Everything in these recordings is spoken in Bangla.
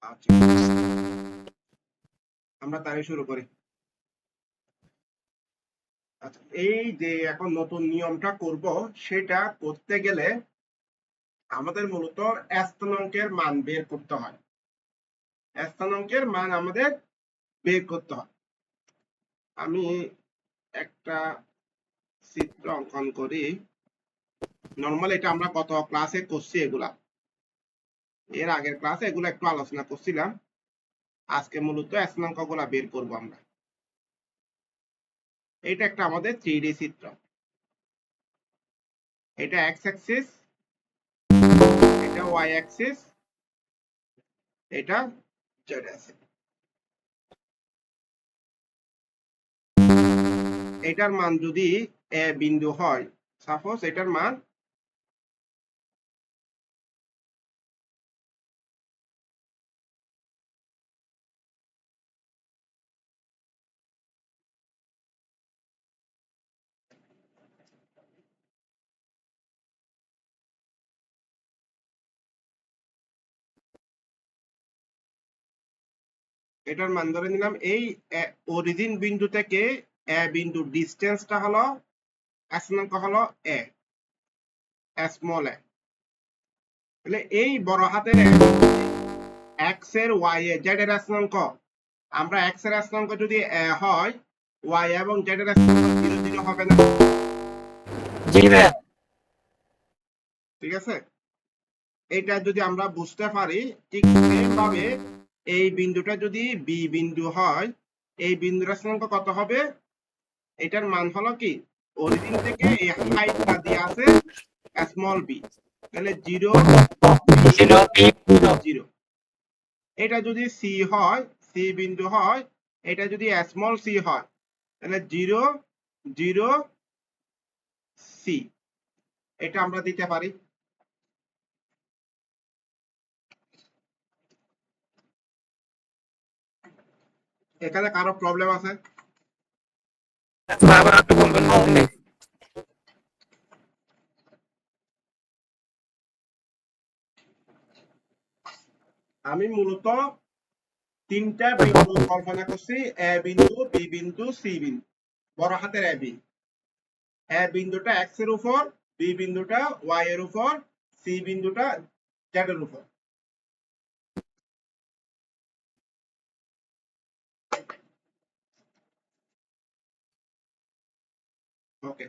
আচ্ছা, আমরা তাই শুরু করি। আচ্ছা, এই যে এখন নতুন নিয়মটা করব, সেটা করতে গেলে আমাদের মূলত স্থানাঙ্কের মান বের করতে হয়। স্থানাঙ্কের মান আমাদের বের করতে হয়। আমি একটা চিত্র অঙ্কন করি। নরমাল এটা আমরা গত ক্লাসে করছি, এগুলা এর আগের ক্লাসে এগুলো একটু আলোচনা করছিলাম। আজকে মূলত স্থানাঙ্ক গুলা বের করব আমরা। এটা একটা আমাদের 3D চিত্র। এটা এক্স অ্যাক্সিস, এটা ওয়াই অ্যাক্সিস, এটা জেড অ্যাক্সিস। এটার মান যদি এ বিন্দু হয়, সাপোজ এটার মান এটার মান ধরে নিলাম এই অরিজিন বিন্দু থেকে এ বিন্দুর ডিস্টেন্সটা হলো স্থানাঙ্ক হলো এ, স্মল এ। তাহলে এই বড় হাতের এক্স এর ওয়াই এ জেড এর স্থানাঙ্ক, আমরা এক্স এর স্থানাঙ্ক যদি এ হয়, ওয়াই এবং জেড এর স্থানাঙ্ক 0 0 হবে না? জি ভাইয়া। ঠিক আছে, এটা যদি আমরা বুঝতে পারি, ঠিক সেম ভাবে এই বিন্দুটা যদি বি বিন্দু হয়, এই বিন্দুর স্থানাঙ্ক কত হবে? এটার মান হলো কি, অরিজিন থেকে এই হাইটটা দিয়ে আছে স্মল বি, তাহলে 0 0। এটা যদি সি হয়, সি বিন্দু হয়, এটা যদি স্মল সি হয়, তাহলে 0 0 সি। এটা আমরা দিতে পারি। এখানে কারো প্রবলেম আছে? আবার একটু বলবেন না আপনি? আমি মূলত তিনটা বিন্দু কল্পনা করছি, এ বিন্দু, বি বিন্দু, সি বিন্দু। বড় হাতের এ বি, এ বিন্দুটা এক্স এর উপর, বি বিন্দুটা ওয়াই এর উপর, সি বিন্দুটা জেড এর উপর। ওকে,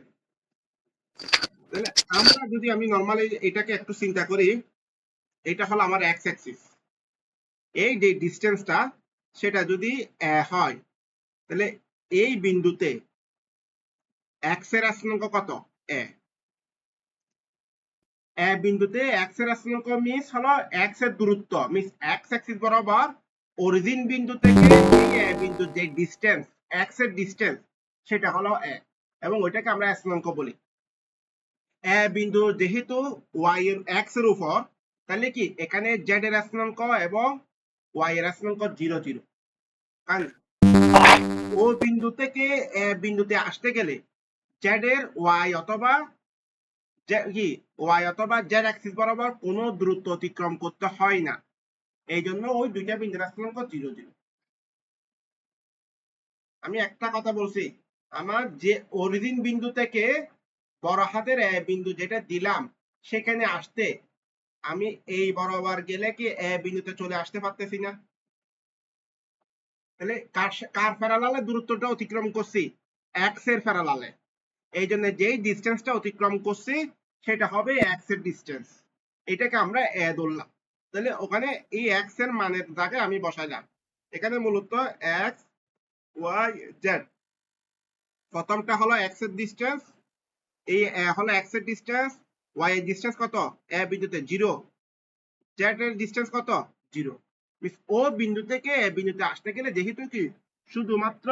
তাহলে আমরা যদি আমি নরমালি এটাকে একটু চিন্তা করি, এটা হলো আমার এক্স অ্যাক্সিস। এই যে ডিসটেন্সটা, সেটা যদি হয়, তাহলে এই বিন্দুতে এক্স এর স্থানাঙ্ক কত? এ। এ বিন্দুতে এক্স এর স্থানাঙ্ক মিস হলো এক্স এর দূরত্ব, মিস এক্স অ্যাক্সিস বরাবর অরিজিন বিন্দু থেকে এই এ বিন্দুর যে ডিসটেন্স, এক্স এর ডিসটেন্স, সেটা হলো এ, এবং ওইটাকে আমরা স্থানাঙ্ক বলি। এ বিন্দু যেহেতু ওয়াই এর এক্স এর উপর, তাহলে কি এখানে জেড এর স্থানাঙ্ক এবং ওয়াই এর স্থানাঙ্ক 0 0। কারণ ও বিন্দু থেকে এ বিন্দুতে আসতে গেলে জেড এর ওয়াই অথবা ওয়াই অথবা জেড অ্যাক্সিস বরাবর কোনো দূরত্ব অতিক্রম করতে হয় না। এই জন্য ওই দুইটা বিন্দুর স্থানাঙ্ক 0 0। আমি একটা কথা বলছি, আমার যে অরিজিন বিন্দু থেকে বড় হাতের এ বিন্দু যেটা দিলাম, সেখানে আসতে আমি এই বরাবর গেলে কি এ বিন্দুতে চলে আসতে পারতেছি না? তাহলে কার প্যারালালে দূরত্বটা অতিক্রম করছি? এক্স এর প্যারালালে। এই জন্য যেই ডিস্টেন্সটা অতিক্রম করছি, সেটা হবে এক্স এর ডিস্টেন্স। এটাকে আমরা এ ধরলাম। তাহলে ওখানে এই এক্স এর মানের জায়গায় আমি বসাইলাম। এখানে মূলত এক্স ওয়াই জেড, প্রথমটা হলো এক্স এর ডিস্টেন্স, এই হলো এক্স এর ডিস্টেন্স, ওয়াই এর ডিস্টেন্স কত? এ বিন্দুতে 0, জেড এর ডিস্টেন্স কত? 0। ও বিন্দু থেকে এ বিন্দুতে আসতে গেলে যেহেতু কি শুধুমাত্র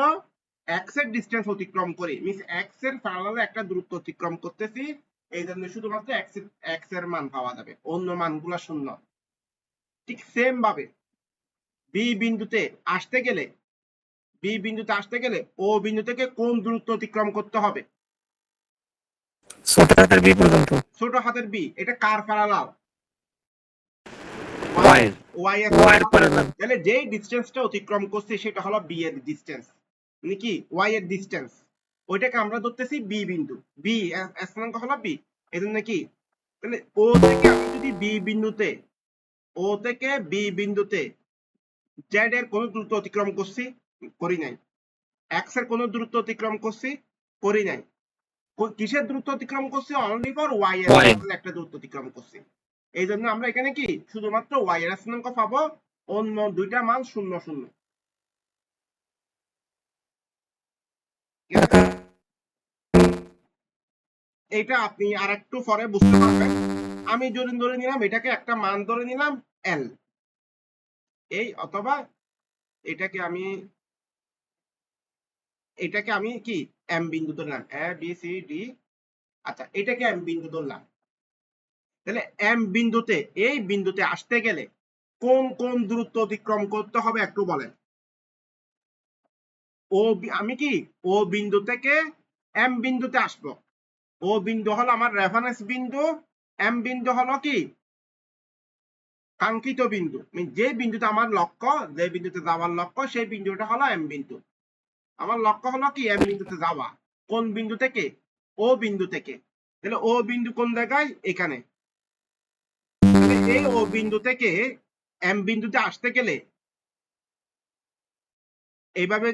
এক্স এর ডিস্টেন্স অতিক্রম করে, মিন্স এক্স এর প্যারালালে একটা দূরত্ব অতিক্রম করতেছি, এই জন্য শুধুমাত্র এক্স এর মান পাওয়া যাবে, অন্য মানগুলো শূন্য। ঠিক সেম ভাবে বি বিন্দুতে আসতে গেলে, ও বিন্দু থেকে কোন দূরত্ব অতিক্রম করতে হবে? ছোট হাতের বি পর্যন্ত। ছোট হাতের বি। এটা কার প্যারালাল? ওয়াই এর ওয়াইয়ের প্যারালাল তাহলে যেই ডিসটেন্সটা অতিক্রম করছে সেটা হলো বি এর ডিসটেন্স মানে কি ওয়াই এর ডিসটেন্স ওইটাকে আমরা ধরতেছি বি বিন্দু বি স্থানাঙ্ক হলো বি এই জন্য কি তাহলে ও থেকে আমি যদি ও থেকে বি বিন্দুতে জেড এর কোন দূরত্ব অতিক্রম করছি করি নাই এক্স এর কোন দূরত্ব অতিক্রম করছি করি নাই কিসের দূরত্ব অতিক্রম করছি অনলি ফর ওয়াই এর একটা দূরত্ব অতিক্রম করছি এই জন্য আমরা এখানে কি শুধুমাত্র ওয়াই এর স্থানাঙ্ক পাবো অন্য দুইটা মান 0 0 এটা আপনি আরেকটু পরে বুঝতে পারবেন আমি যদি ধরে নিলাম এটাকে একটা মান ধরে নিলাম এল এই অথবা এটাকে আমি কি এম বিন্দু ধরলাম এ বি সি ডি আচ্ছা এটাকে এম বিন্দু ধরলাম তাহলে এম বিন্দুতে এই বিন্দুতে আসতে গেলে কোন কোন দূরত্ব অতিক্রম করতে হবে একটু বলেন আমি কি ও বিন্দু থেকে এম বিন্দুতে আসবো ও বিন্দু হলো আমার রেফারেন্স বিন্দু এম বিন্দু হলো কি কাঙ্ক্ষিত বিন্দু যে বিন্দুতে আমার লক্ষ্য যে বিন্দুতে যাওয়ার লক্ষ্য সেই বিন্দুটা হলো এম বিন্দু আমার লক্ষ্য হলো কি এম বিন্দুতে যাওয়া কোন বিন্দু থেকে ও বিন্দু থেকে তাহলে ও বিন্দু কোন জায়গায় এখানে এই ও বিন্দু থেকে এম বিন্দুতে আসতে গেলে এইভাবে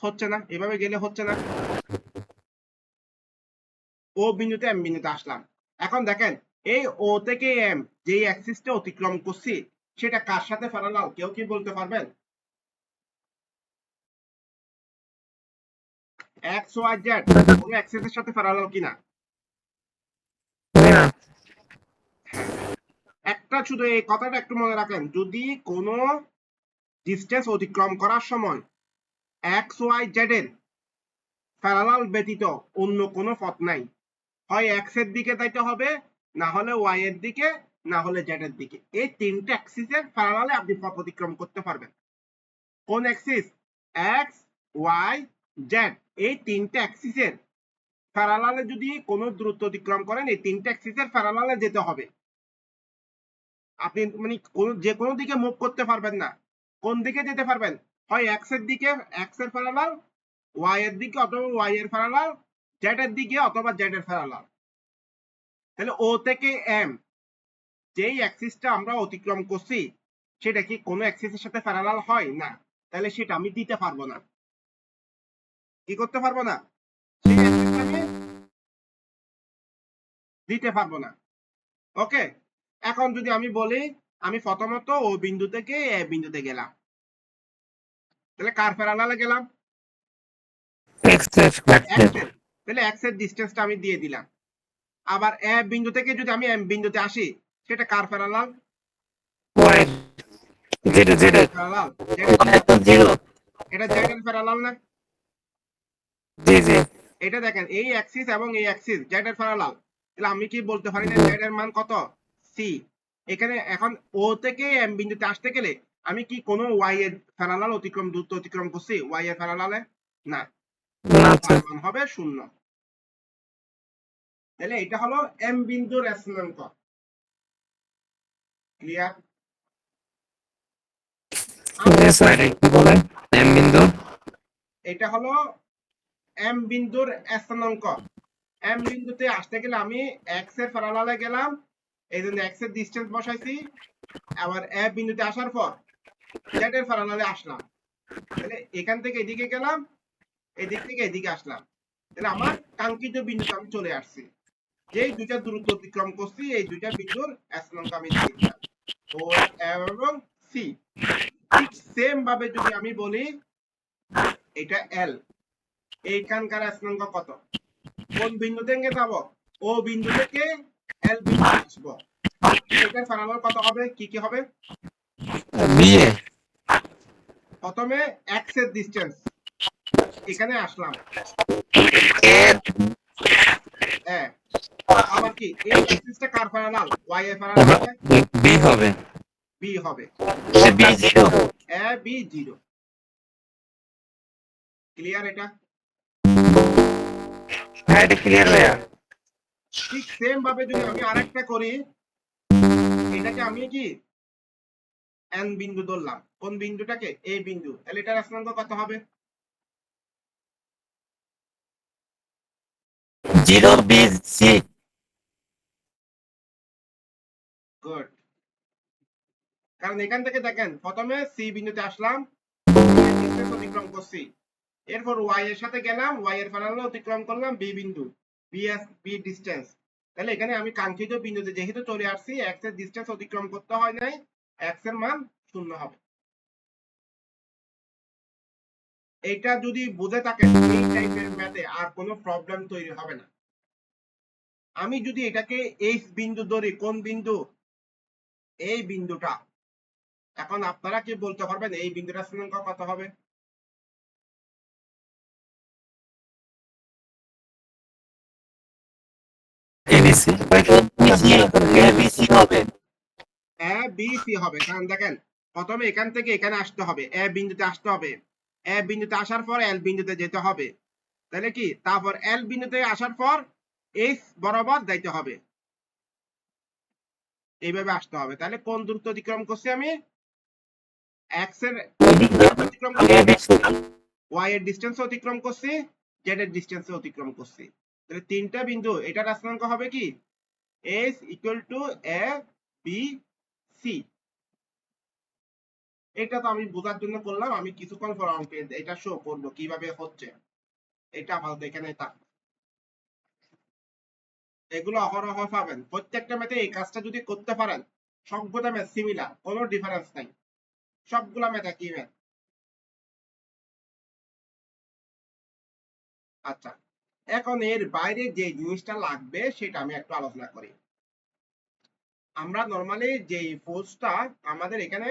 হচ্ছে না এভাবে গেলে হচ্ছে না ও বিন্দুতে এম বিন্দুতে আসলাম এখন দেখেন এই ও থেকে এম যে অ্যাক্সিসটা অতিক্রম করছি সেটা কার সাথে প্যারালাল কেউ কি বলতে পারবেন এক্স ওয়াই জেড কোন অ্যাক্সিসের সাথে প্যারালাল কিনা একটা শুধু এই কথাটা একটু মনে রাখেন যদি কোনো ডিসটেন্স অতিক্রম করার সময় এক্স ওয়াই জেড এর প্যারালাল ব্যতীত অন্য কোনো পথ নাই হয় এক্স এর দিকে যাইতে হবে না হলে ওয়াই এর দিকে না হলে জেড এর দিকে এই তিনটে অ্যাক্সিসের প্যারালালে আপনি পথ অতিক্রম করতে পারবেন কোন অ্যাক্সিস এক্স ওয়াই জেড এই তিনটে অ্যাক্সিসের প্যারালালে যদি কোনো দূরত্ব অতিক্রম করেন এই তিনটে অ্যাক্সিসের প্যারালালে যেতে হবে আপনি মানে যে কোনো দিকে মুভ করতে পারবেন না কোন দিকে যেতে পারবেন হয় এক্স এর দিকে এক্স এর প্যারালাল ওয়াই এর দিকে অথবা ওয়াই এর প্যারালাল জেড এর দিকে অথবা জেড এর প্যারালাল তাহলে ও থেকে এম যেই অ্যাক্সিসটা আমরা অতিক্রম করছি সেটা কি কোনো অ্যাক্সিসের সাথে প্যারালাল হয় না তাহলে সেটা আমি দিতে পারবো না কি করতে পারবো না সেই অ্যাক্সিসটা আমি দিতে পারবো না ওকে এখন যদি আমি বলি আমি প্রথমত ও বিন্দু থেকে এ বিন্দুতে গেলাম তাহলে কার প্যারালালে গেলাম তাহলে এক্স এর ডিসটেন্সটা আমি দিয়ে দিলাম আবার এ বিন্দু থেকে যদি আমি এম বিন্দুতে আসি সেটা কার প্যারালাল প্যারালাল এটা জেড এর প্যারালাল না এটা দেখেন এই অ্যাক্সিস এবং এই অ্যাক্সিস জেড এর প্যারালাল তাহলে আমি কি বলতে পারি না জেড এর মান কত সি এখানে এখন ও থেকে এম বিন্দুতে আসতে গেলে আমি কি কোনো ওয়াই এর প্যারালাল দূরত্ব অতিক্রম করছি ওয়াই এর প্যারালালে না মান হবে 0 তাহলে এটা হলো এম বিন্দুর স্থানাঙ্ক ক্লিয়ার এটা হলো এম বিন্দুর স্থানাঙ্ক এম বিন্দুতে আসতে গেলে আমি এক্স এর প্যারালালে গেলাম এই জন্য এক্স এর ডিসটেন্স বসাইছি আবার এ বিন্দুতে আসার পর জেড এর প্যারালালে আসলাম তাহলে এখান থেকে এদিকে গেলাম এদিক থেকে এদিকে আসলাম তাহলে আমার কাঙ্ক্ষিত বিন্দুতে আমি চলে আসছি যেই দুইটা দূরত্ব অতিক্রম করছি এই দুইটা বিন্দুর স্থানাঙ্ক আমি দিয়ে দিলাম ও এবং সি ঠিক সেম ভাবে যদি আমি বলি এটা এল এইখানকার স্থানাঙ্ক কত কোন বিন্দু থেকে যাব ও বিন্দু থেকে এল বিন্দু আসবো এটার প্যারালাল কত হবে কি হবে প্রথমে এক্স এর ডিসটেন্স এখানে আসলাম আবার কি এই অ্যাক্সিসটা কার প্যারালাল ওয়াই এর প্যারালাল বি হবে এ বি 0 ক্লিয়ার এটা ঠিক সেম ভাবে যদি আমি আরেকটা করি এটাকে আমি কি এন বিন্দু ধরলাম, কোন বিন্দুটাকে? এ বিন্দু, তাহলে এটার স্থানাঙ্ক কত হবে? 0 B C গুড। কারণ এখান থেকে দেখেন প্রথমে সি বিন্দুতে আসলাম, ডিসটেন্স অতিক্রম করছি, এরপর ওয়াই এর সাথে গেলাম, ওয়াই এর প্যারালাল অতিক্রম করলাম বি বিন্দু, বি ডিসটেন্স। তাহলে এখানে আমি কাঙ্ক্ষিত বিন্দুতে যেহেতু চলে আসছি, এক্স এর ডিসটেন্স অতিক্রম করতে হয় নাই, এক্স এর মান 0 হবে। এটা যদি বুঝে থাকেন, এই টাইপের ম্যাথে আর কোনো প্রবলেম তৈরি হবে না। আমি যদি এটাকে এইচ বিন্দু ধরি, কোন বিন্দু? এই বিন্দুটা। এখন আপনারা কি বলতে পারবেন এই বিন্দুটার স্থানাঙ্ক কত হবে? ABC ABC হবে। এ বি সি হবে, কারণ দেখেন প্রথমে এখান থেকে এখানে আসতে হবে, এ বিন্দুতে আসতে হবে, এ বিন্দুতে আসার পর এল বিন্দুতে যেতে হবে, তাহলে কি তারপর এল বিন্দুতে আসার পর এইচ বরাবর যাইতে হবে, এইভাবে আসতে হবে। তাহলে কোন দূরত্ব অতিক্রম করছি আমি? এক্স এর ডিসটেন্স অতিক্রম করছি, ওয়াই এর ডিসটেন্স অতিক্রম করছি, জেড এর ডিসটেন্স অতিক্রম করছি। তাহলে তিনটা বিন্দু, এটার স্থানাঙ্ক হবে কি? H equal to A B C. এটা তো আমি বোঝার জন্য করলাম, আমি কিছুক্ষণ পর অঙ্কে এটা শো করবো কিভাবে হচ্ছে। এটা আপাতত এখানে থাক। এগুলো অহরহ পাবেন প্রত্যেকটা ম্যাথে, এই কাজটা যদি করতে পারেন সবগুলা ম্যাথ সিমিলার, কোনো ডিফারেন্স নাই, সবগুলা ম্যাথ একই ম্যাথ। আচ্ছা, এখন এর বাইরে যে জিনিসটা লাগবে সেটা আমি একটু আলোচনা করি। আমরা নরমালি যে ফোর্সটা আমাদের এখানে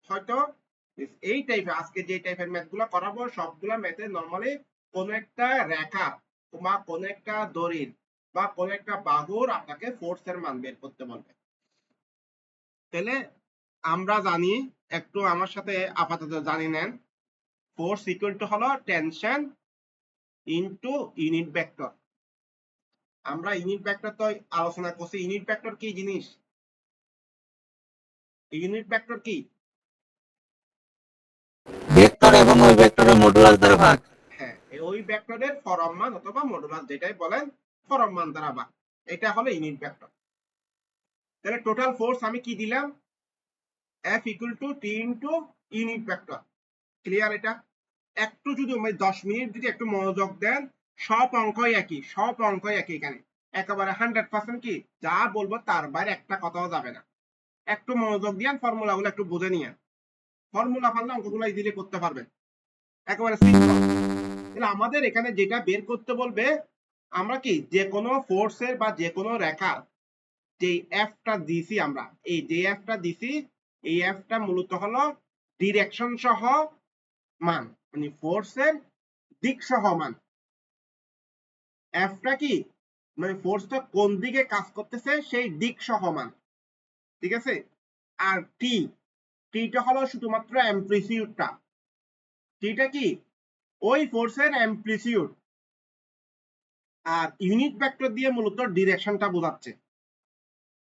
হয়তো এই টাইপের, আজকে যে টাইপের ম্যাথ গুলা করাবো সবগুলা ম্যাথে নরমালি কোন একটা রেখা বা কোন একটা দড়ির বা কোন একটা বাহুর আপনাকে ফোর্সের মান বের করতে বলবে। তাহলে আমরা জানি, একটু আমার সাথে আপাতত জানি নেন, ফোর্স ইকুয়াল টু হলো টেনশন ইনটু ইউনিট ভেক্টর। আমরা ইউনিট ভেক্টর তো আলোচনা করছি, ইউনিট ভেক্টর কি জিনিস? ইউনিট ভেক্টর কি? ভেক্টর এবং ওই ভেক্টরের মডুলাস দ্বারা ভাগ। হ্যাঁ, ওই ভেক্টরের পরম মান অথবা মডুলাস যেটাই বলেন, পরম মান দ্বারা ভাগ, এটা হলো ইউনিট ভেক্টর। তাহলে টোটাল ফোর্স আমি কি দিলাম? F equal to T into unit vector. Clear? এটা একটু যদি 10 মিনিট যদি একটু মনোযোগ দেন, সব অঙ্কই একই, সব অঙ্কই একই, এখানে একেবারে 100% কি যা বলবো তার বাইরে একটা কথাও যাবে না। একটু মনোযোগ দিয়ান, ফর্মুলাগুলো একটু বুঝে নিয়েন, ফর্মুলা পারলে অঙ্কগুলো ইজিলি করতে পারবেন, একেবারে সিম্পল। তাহলে আমাদের এখানে যেটা বের করতে বলবে, আমরা কি যে কোনো ফোর্সের বা যে কোনো রেখার যে এফটা দিছি, আমরা এই যে এফটা দিছি, এই এফটা মূলত হলো ডিরেকশন সহ মান, মানে ফোর্সের দিক সহ মান। এফটা কি, মানে ফোর্সটা কোন দিকে কাজ করতেছে সেই দিক সহ মান, ঠিক আছে? আর টিটা হলো শুধুমাত্র অ্যামপ্লিটিউডটা, টিটা কি ওই ফোর্সের অ্যামপ্লিটিউড, আর ইউনিট ভেক্টর দিয়ে মূলত ডিরেকশনটা বোঝাচ্ছে।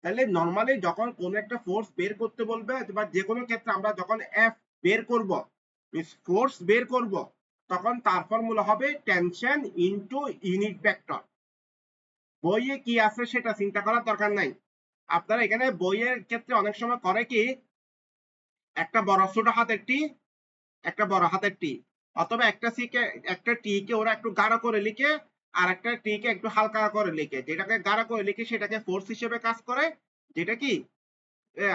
তাহলে নরমালি যখন কোন একটা ফোর্স বের করতে বলবে বা যে কোনো ক্ষেত্রে আমরা যখন এফ বের করব, ফোর্স বের করব, তখন তার ফর্মুলা হবে টেনশন ইনটু ইউনিট ভেক্টর। বইয়ে কি আছে সেটা চিন্তা করার দরকার নাই, আপনারা এখানে বইয়ের ক্ষেত্রে অনেক সময় করে কি, একটা বড় ছোট হাতের টি, একটা বড় হাতের টি, অথবা একটা টি কে ওরা একটু গাঢ় করে লিখে আর একটা টি কে একটু হালকা করে লিখে, যেটাকে গাঢ় করে লিখে সেটাকে ফোর্স হিসেবে কাজ করে, যেটা কি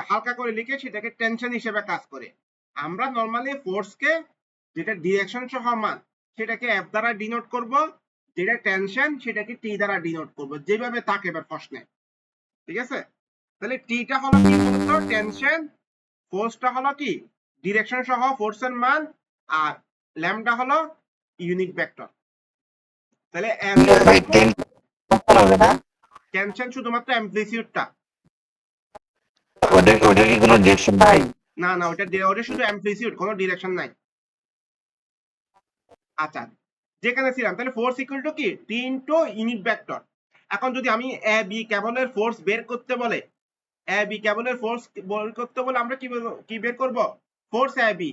হালকা করে লিখে সেটাকে টেনশন হিসেবে কাজ করে। আমরা নরমালি ফোর্সকে যেটা ডিরেকশন সহ মান সেটাকে এফ দ্বারা ডিনোট করব, যেটা টেনশন সেটাকে টি দ্বারা ডিনোট করব, যেভাবে থাকে এবার প্রশ্নে, ঠিক আছে? তাহলে টিটা হলো কি বলতো টেনশন, ফোর্সটা হলো কি ডিরেকশন সহ ফোর্সের মান, আর ল্যামডা হলো ইউনিট ভেক্টর। তাহলে টেনশন শুধুমাত্র অ্যামপ্লিটিউডটা, ওদের কি কোনো ডিরেকশন নাই? না না, ওটা শুধু অ্যামপ্লিটিউড, কোনো ডিরেকশন নাই। আচ্ছা, যেখানে ছিলাম, তাহলে ফোর্স ইকুয়াল টু কি টি ইনটু ইউনিট ভেক্টর। এখন যদি আমি এ বি কেবলের ফোর্স বের করতে বলে, এ বি কেবলের ফোর্স বের করতে বলে আমরা কি বের করব? Force A B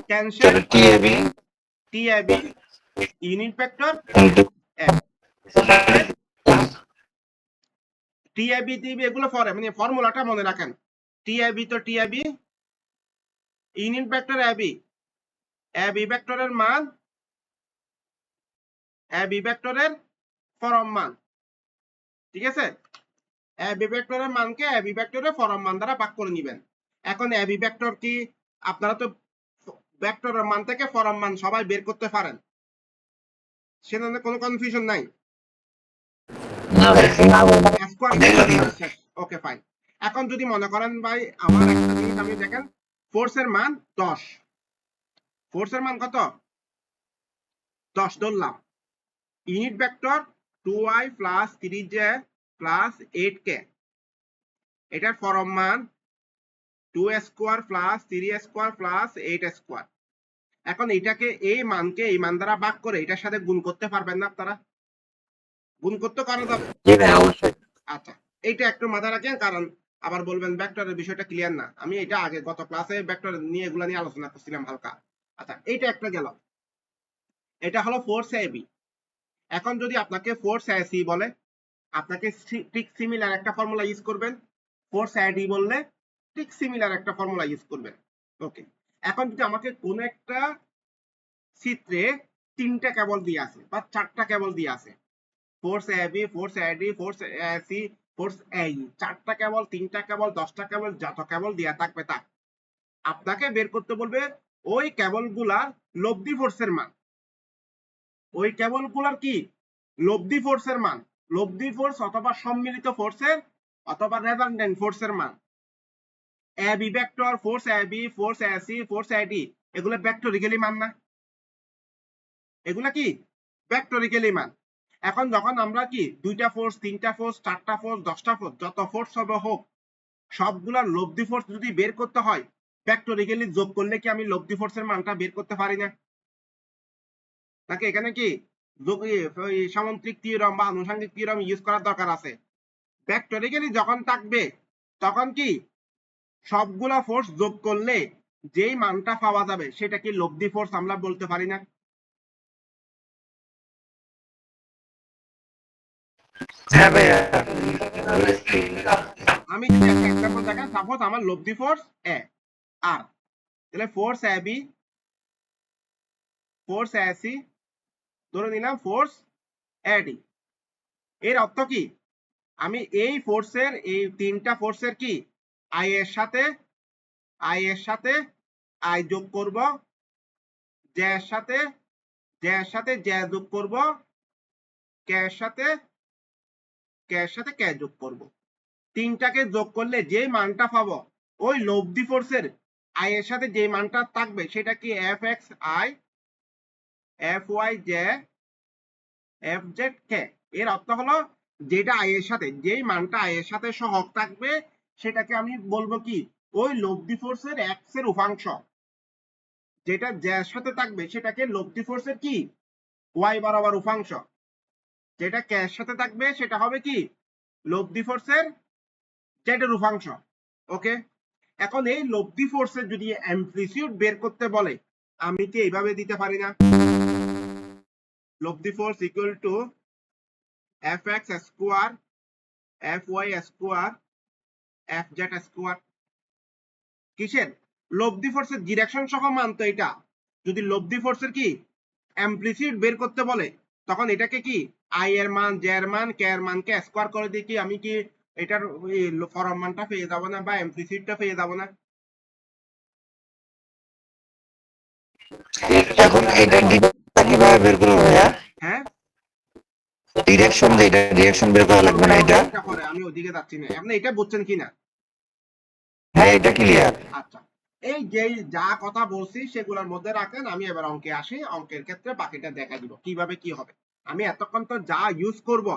cancel TAB T A B unit vector T A B T B এগুলো মানে ফর্মুলাটা মনে রাখেন। টি এ বি তো টি A B unit vector A B ভেক্টরের মান এ বি ভেক্টরের ফরম মান, ঠিক আছে? এ বি ভেক্টরের মানকে এ বি ভেক্টরের ফরম মান দ্বারা ভাগ করে নেবেন। এখন এ বি ভেক্টর কি আপনারা তো ভেক্টরের মান থেকে ফরম মান সবাই বের করতে পারেন, সেখানে কোনো কনফিউশন নাই। Okay fine. এখন যদি মনে করেন ভাই আমার একটা জিনিস আমি দেখেন ফোর্সের মান 10, ফোর্সের মান কত? 10 ধরলাম। Unit vector 2i plus 3j plus 8k, এটার ফরম মান 2 square plus 3 square plus 8 square. এখন এটাকে এই মানকে এই মান দ্বারা ভাগ করে এটার সাথে গুণ করতে পারবেন না আপনারা? গুণ করতে করা যাবে? আচ্ছা, এইটা একটু মাথায় রাখেন, কারণ আবার বলবেন ভেক্টরের বিষয়টা ক্লিয়ার না। আমি এটা আগে গত ক্লাসে ভেক্টর নিয়ে এগুলা নিয়ে আলোচনা করছিলাম হালকা। আচ্ছা, এইটা একটা গেল, এটা হলো ফোর্স এ বি। এখন যদি আপনাকে ফোর্স এ সি বলে, আপনাকে ঠিক সিমিলার একটা ফর্মুলা ইউজ করবেন। ফোর্স এ ডি বললে ঠিক সিমিলার একটা ফর্মুলা ইউজ করবেন। ওকে, এখন যদি আমাকে কোন একটা চিত্রে 3টা কেবল দিয়ে আছে বা 4টা কেবল দিয়ে আছে, force A B, force A D, force A C, force A E, 4টা কেবল, 3টা কেবল, 10টা কেবল, যত কেবল দেয়া থাকবে তা আপনাকে বের করতে বলবে ওই কেবলগুলার লব্ধি ফোর্সের মান। ওই কেবলগুলার কি লব্ধি ফোর্সের মান, লব্ধি ফোর্স অথবা সম্মিলিত ফোর্সের অথবা রেজাল্টেন্ট ফোর্সের মান। A B vector, force A B, force A C, force A D, এগুলো ভেক্টরিক্যালি মান না? এগুলা কি ভেক্টরিক্যালি মান। এখন যখন আমরা কি 2টা ফোর্স, 3টা ফোর্স, 4টা ফোর্স, 10টা ফোর্স, যত ফোর্স হবে হোক, সবগুলার লব্ধি ফোর্স যদি বের করতে হয় ভেক্টরিক্যালি যোগ করলে কি আমি লব্ধি ফোর্সের মানটা বের করতে পারি না? নাকি এখানে কি সামন্ত্রিক থিওরাম বা আনুষঙ্গিক থিওরাম ইউজ করার দরকার আছে? ভেক্টরিক্যালি যখন থাকবে তখন কি সবগুলা ফোর্স যোগ করলে যেই মানটা পাওয়া যাবে সেটা কি লব্ধি ফোর্স আমরা বলতে পারি না? আমি যদি একটা এক্সাম্পল দেখেন, সাপোজ আমার লব্ধি ফোর্স এ আর, তাহলে force A B, force A C, ধরে নিলাম ফোর্স এ ডি। এর অর্থ কি আমি এই ফোর্সের এই 3টা ফোর্সের কি আই এর সাথে আই যোগ করব, জে এর সাথে জে যোগ করব, কে এর সাথে কে যোগ করব। 3টাকে যোগ করলে যে মানটা পাবো ওই লব্ধি ফোর্সের আই এর সাথে যে মানটা থাকবে সেটা কি F X I, F Y J, F Z K. এর অর্থ হলো যেটা আই এর সাথে যেই মানটা আই এর সাথে সহগ থাকবে সেটাকে আমি বলবো কি ওই লব্ধি ফোর্সের এক্স এর উপাংশ। যেটা জে এর সাথে থাকবে সেটাকে লব্ধি ফোর্সের কি ওয়াই বরাবর উপাংশ। যেটা কে এর সাথে থাকবে সেটা হবে কি লব্ধি ফোর্সের জেড এর উপাংশ। ওকে, এখন এই লব্ধি ফোর্সের যদি অ্যামপ্লিটিউড বের করতে বলে আমি কি এইভাবে দিতে পারি না? লব্ধি force equal to F X square, F Y square, F Z square. কিসের লব্ধি ফোর্সের ডিরেকশন সহ মান তো এটা। যদি লব্ধি ফোর্সের কি অ্যামপ্লিটিউড বের করতে বলে তখন এটাকে কি আই এর মান, জে এর মান, কে এর মানকে স্কোয়ার করে দিয়ে কি আমি কি এটার ফরম মানটা পেয়ে যাব না বা অ্যামপ্লিটিউডটা পেয়ে যাব না? এখন এটা কিভাবে বের করবো ভাইয়া? হ্যাঁ, ডিরেকশন যেটা ডিরেকশন বের করা লাগবে না এটা? এটা পরে আমি ওদিকে যাচ্ছি না, আপনি এটা বুঝছেন কিনা? হ্যাঁ এটা ক্লিয়ার। আচ্ছা, এই যে যা কথা বলছি সেগুলোর মধ্যে রাখেন, আমি এবার অঙ্কে আসি। অঙ্কের ক্ষেত্রে বাকিটা দেখা দিব কিভাবে কি হবে। আমি এতক্ষণ তো যা ইউজ করব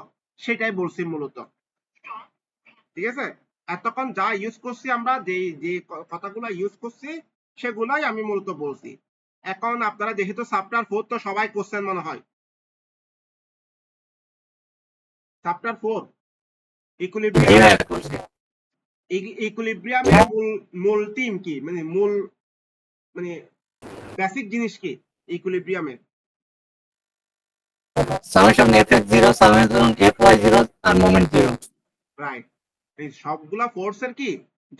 সেটাই বলছি মূলত, ঠিক আছে? এতক্ষণ যা ইউজ করছি আমরা যে যে কথাগুলো ইউজ করছি সেগুলাই আমি মূলত বলছি। এখন আপনারা যেহেতু চ্যাপ্টার 4 তো সবাই কোশ্চেন মনে হয় চ্যাপ্টার 4 জি ইকুইলিব্রিয়াম ভাইয়া করছি। ইকুইলিব্রিয়ামের মূল থিম কি, মানে মূল, মানে বেসিক জিনিস কি ইকুইলিব্রিয়ামের? সামেশন fx0 সামেশন fy0 আর মোমেন্ট 0। রাইট। এই সবগুলা ফোর্সের কি,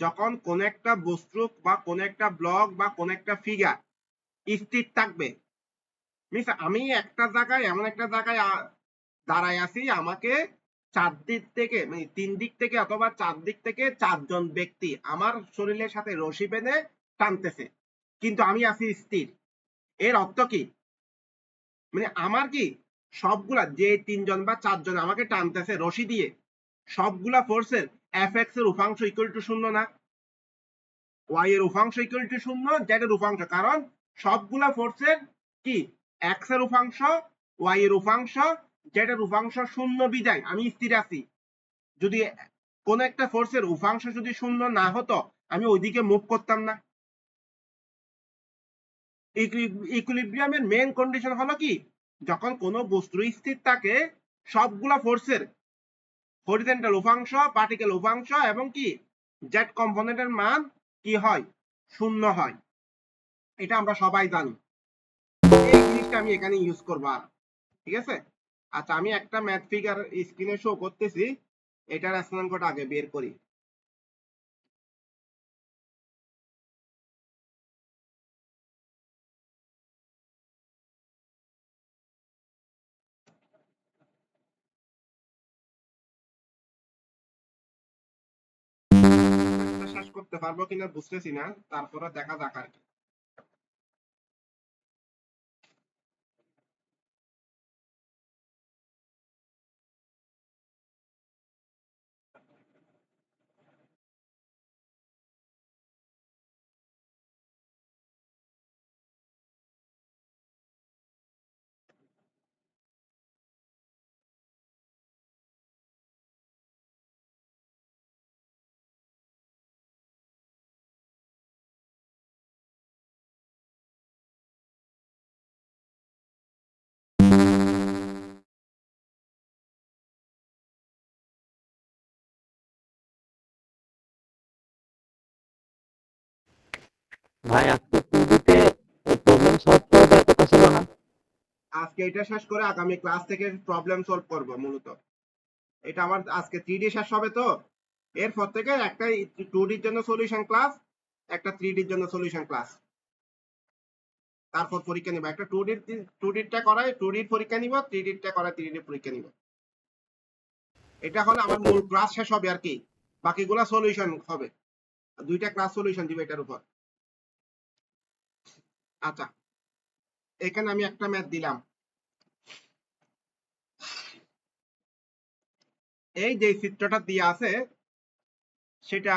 যখন কোন একটা বস্তু বা কোন একটা ব্লক বা কোন একটা ফিগার স্থির থাকবে, মিস আমি একটা জায়গায় এমন একটা জায়গায় দাঁড়ায় আছি, আমাকে চারদিক থেকে, মানে তিন দিক থেকে অথবা চারদিক থেকে চারজন ব্যক্তি আমার শরীরের সাথে রশি বেঁধে টানতেছে, কিন্তু আমি আছি স্থির। এর অর্থ কি, মানে আমার কি সবগুলা যে তিনজন বা চারজন আমাকে টানতেছে রশি দিয়ে, সবগুলা ফোর্সের এফ এক্স এর উপাংশ ইকুয়াল টু শূন্য না, ওয়াই এর উপাংশ ইকুয়াল টু শূন্য, জেড এর উপাংশ, কারণ সবগুলা ফোর্সের কি এক্স এর উপাংশ, ওয়াই এর উপাংশ, জেড এর উপাংশ শূন্য বিদায় আমি স্থির আছি। যদি কোন একটা ফোর্সের উপাংশ যদি শূন্য না হতো, আমি ওইদিকে মুভ করতাম না। ইকুইলিব্রিয়ামের মেইন কন্ডিশন হলো কি, যখন কোনো বস্তু স্থির থাকে, সবগুলা ফোর্সের হরিজন্টাল উপাংশ, পার্টিকেল উপাংশ এবং কি জেড কম্পোনেন্টের মান কি হয়, শূন্য হয়। এটা আমরা সবাই জানি। এই জিনিসটা আমি এখানে ইউজ করব, ঠিক আছে? আচ্ছা, আমি একটা ম্যাথ ফিগার স্ক্রিনে শো করতেছি, এটার অ্যাসাইনমেন্ট কোড আগে বের করি। শেষ করতে পারবো কিনা বুঝতেছি না, তারপরে দেখা যাক আর কি। ভাই আজকে টিভিতে প্রবলেম সলভ করে দেওয়ার কথা ছিল না? আজকে এটা শেষ করে আগামী ক্লাস থেকে প্রবলেম সলভ করব মূলত। এটা আমার আজকে 3D শেষ হবে তো, এরপর থেকে একটা 2D এর জন্য সলিউশন ক্লাস, একটা 3D এর জন্য সলিউশন ক্লাস, তারপর পরীক্ষা নিব। একটা 2D টা করাই 2D পরীক্ষা নিব, 3D টা করাই 3D পরীক্ষা নিব। এটা হলে আমার মূল ক্লাস শেষ হবে আর কি, বাকিগুলা সলিউশন হবে, দুইটা ক্লাস সলিউশন দিবে এটার উপর। আচ্ছা, এখানে আমি একটা ম্যাথ দিলাম। এই যে চিত্রটা দিয়ে আছে, সেটা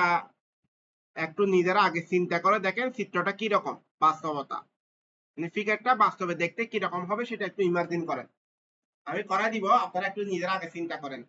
একটু নিজেরা আগে চিন্তা করে দেখেন চিত্রটা কি রকম বাস্তবতা, মানে ফিগারটা বাস্তবে দেখতে কি রকম হবে সেটা একটু ইমাজিন করেন। আমি করাই দিব, আপনারা একটু নিজেরা আগে চিন্তা করেন।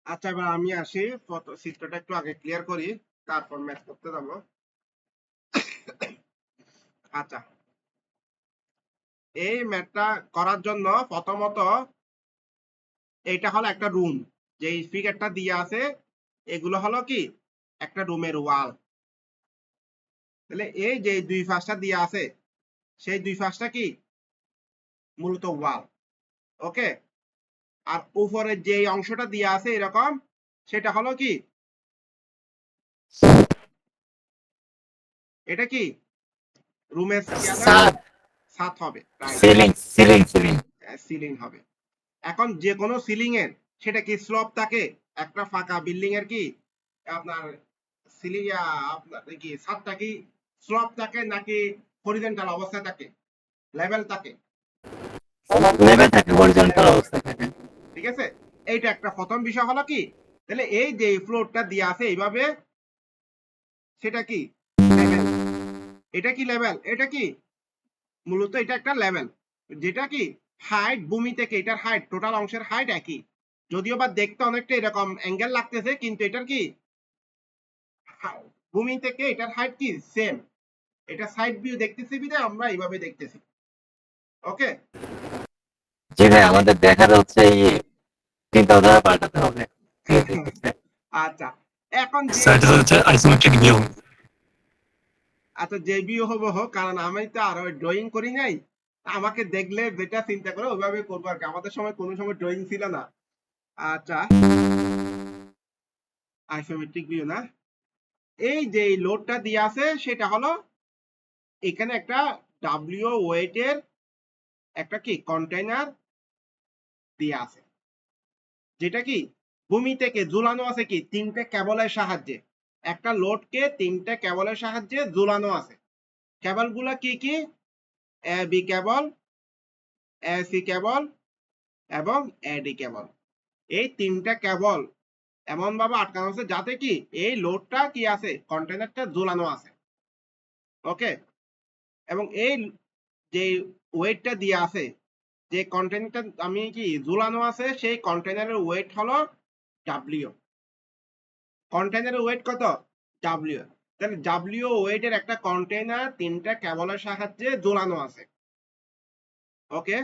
আচ্ছা, এবার আমি আসি, চিত্রটা একটু আগে ক্লিয়ার করি, তারপর ম্যাথ করতে যাবো। আচ্ছা, এই ম্যাথটা করার জন্য প্রথমত এইটা হলো একটা রুম, যে ফিগারটা দিয়ে আছে এগুলো হলো কি একটা রুমের ওয়াল। তাহলে এই যে দুই পাশটা দিয়ে আছে, সেই দুই পাশটা কি মূলত ওয়াল। ওকে, আর উপরে যে অংশটা দিয়ে আছে এরকম, সেটা হলো কি, এটা কি রুমের ছাদ, ছাদ হবে, right, ceiling ceiling ceiling. Ceiling হবে। এখন যে কোনো সিলিং এর সেটা কি স্লপ থাকে, একটা ফাঁকা বিল্ডিং এর কি আপনার সিলিং আপনার কি ছাদটা কি স্লপ থাকে নাকি হরিজন্টাল অবস্থায় থাকে, লেভেল থাকে? লেভেল থাকে, হরিজন্টাল অবস্থায় থাকে। ঠিক আছে, এইটা একটা প্রথম বিষয় হলো কি, তাহলে এই যে ফ্লোরটা দিয়ে আছে এইভাবে, সেটা কি লেভেল। এটা কি লেভেল, এটা কি মূলত এটা একটা লেভেল, যেটা কি হাইট ভূমি থেকে এটার হাইট টোটাল অংশের হাইট একই, যদিও বা দেখতে অনেকটা এরকম অ্যাঙ্গেল লাগতেছে, কিন্তু এটার কি ভূমি থেকে এটার হাইট কি সেম। এটা সাইড ভিউ দেখতেছি বিধায় আমরা এইভাবে দেখতেছি। ওকে, জি ভাই, আমাদের দেখার হচ্ছে চিন্তা পাল্টাতে হবে। আচ্ছা এখন যে So এটা হচ্ছে আইসোমেট্রিক ভিউ। আচ্ছা যে ভিউ হবো হোক, কারণ আমি তো আর ড্রয়িং করি নাই, আমাকে দেখলে যেটা চিন্তা করে ওইভাবে করবো আর কি, আমাদের সময় কোনো সময় ড্রয়িং ছিল না। আচ্ছা আইসোমেট্রিক ভিউ না, এই যে লোডটা দিয়ে আছে সেটা হলো এখানে একটা ডাব্লিউ ওয়েটের একটা কি কন্টেইনার দিয়ে আছে, যেটা কি ভূমি থেকে ঝুলানো আছে কি তিনটে কেবলের সাহায্যে, একটা লোডকে তিনটে কেবলের সাহায্যে ঝুলানো আছে। কেবল গুলা কি কি, A B cable, A C কেবল এবং এডি কেবল। এই তিনটা কেবল এমন ভাবে আটকানো আছে যাতে কি এই লোডটা কি আছে কন্টেইনারটা ঝুলানো আছে। ওকে, এবং এই যে ওয়েটটা দিয়ে আছে, যে কন্টেইনারটা আমি কি ঝুলানো আছে সেই কন্টেইনারের ওয়েট হলো ডাব্লিউ। কন্টেইনারের ওয়েট কত, ডাব্লিউ। তাহলে ডাব্লিউ ওয়েটের একটা কন্টেইনার তিনটা কেবলের সাহায্যে ঝুলানো আছে। ওকে,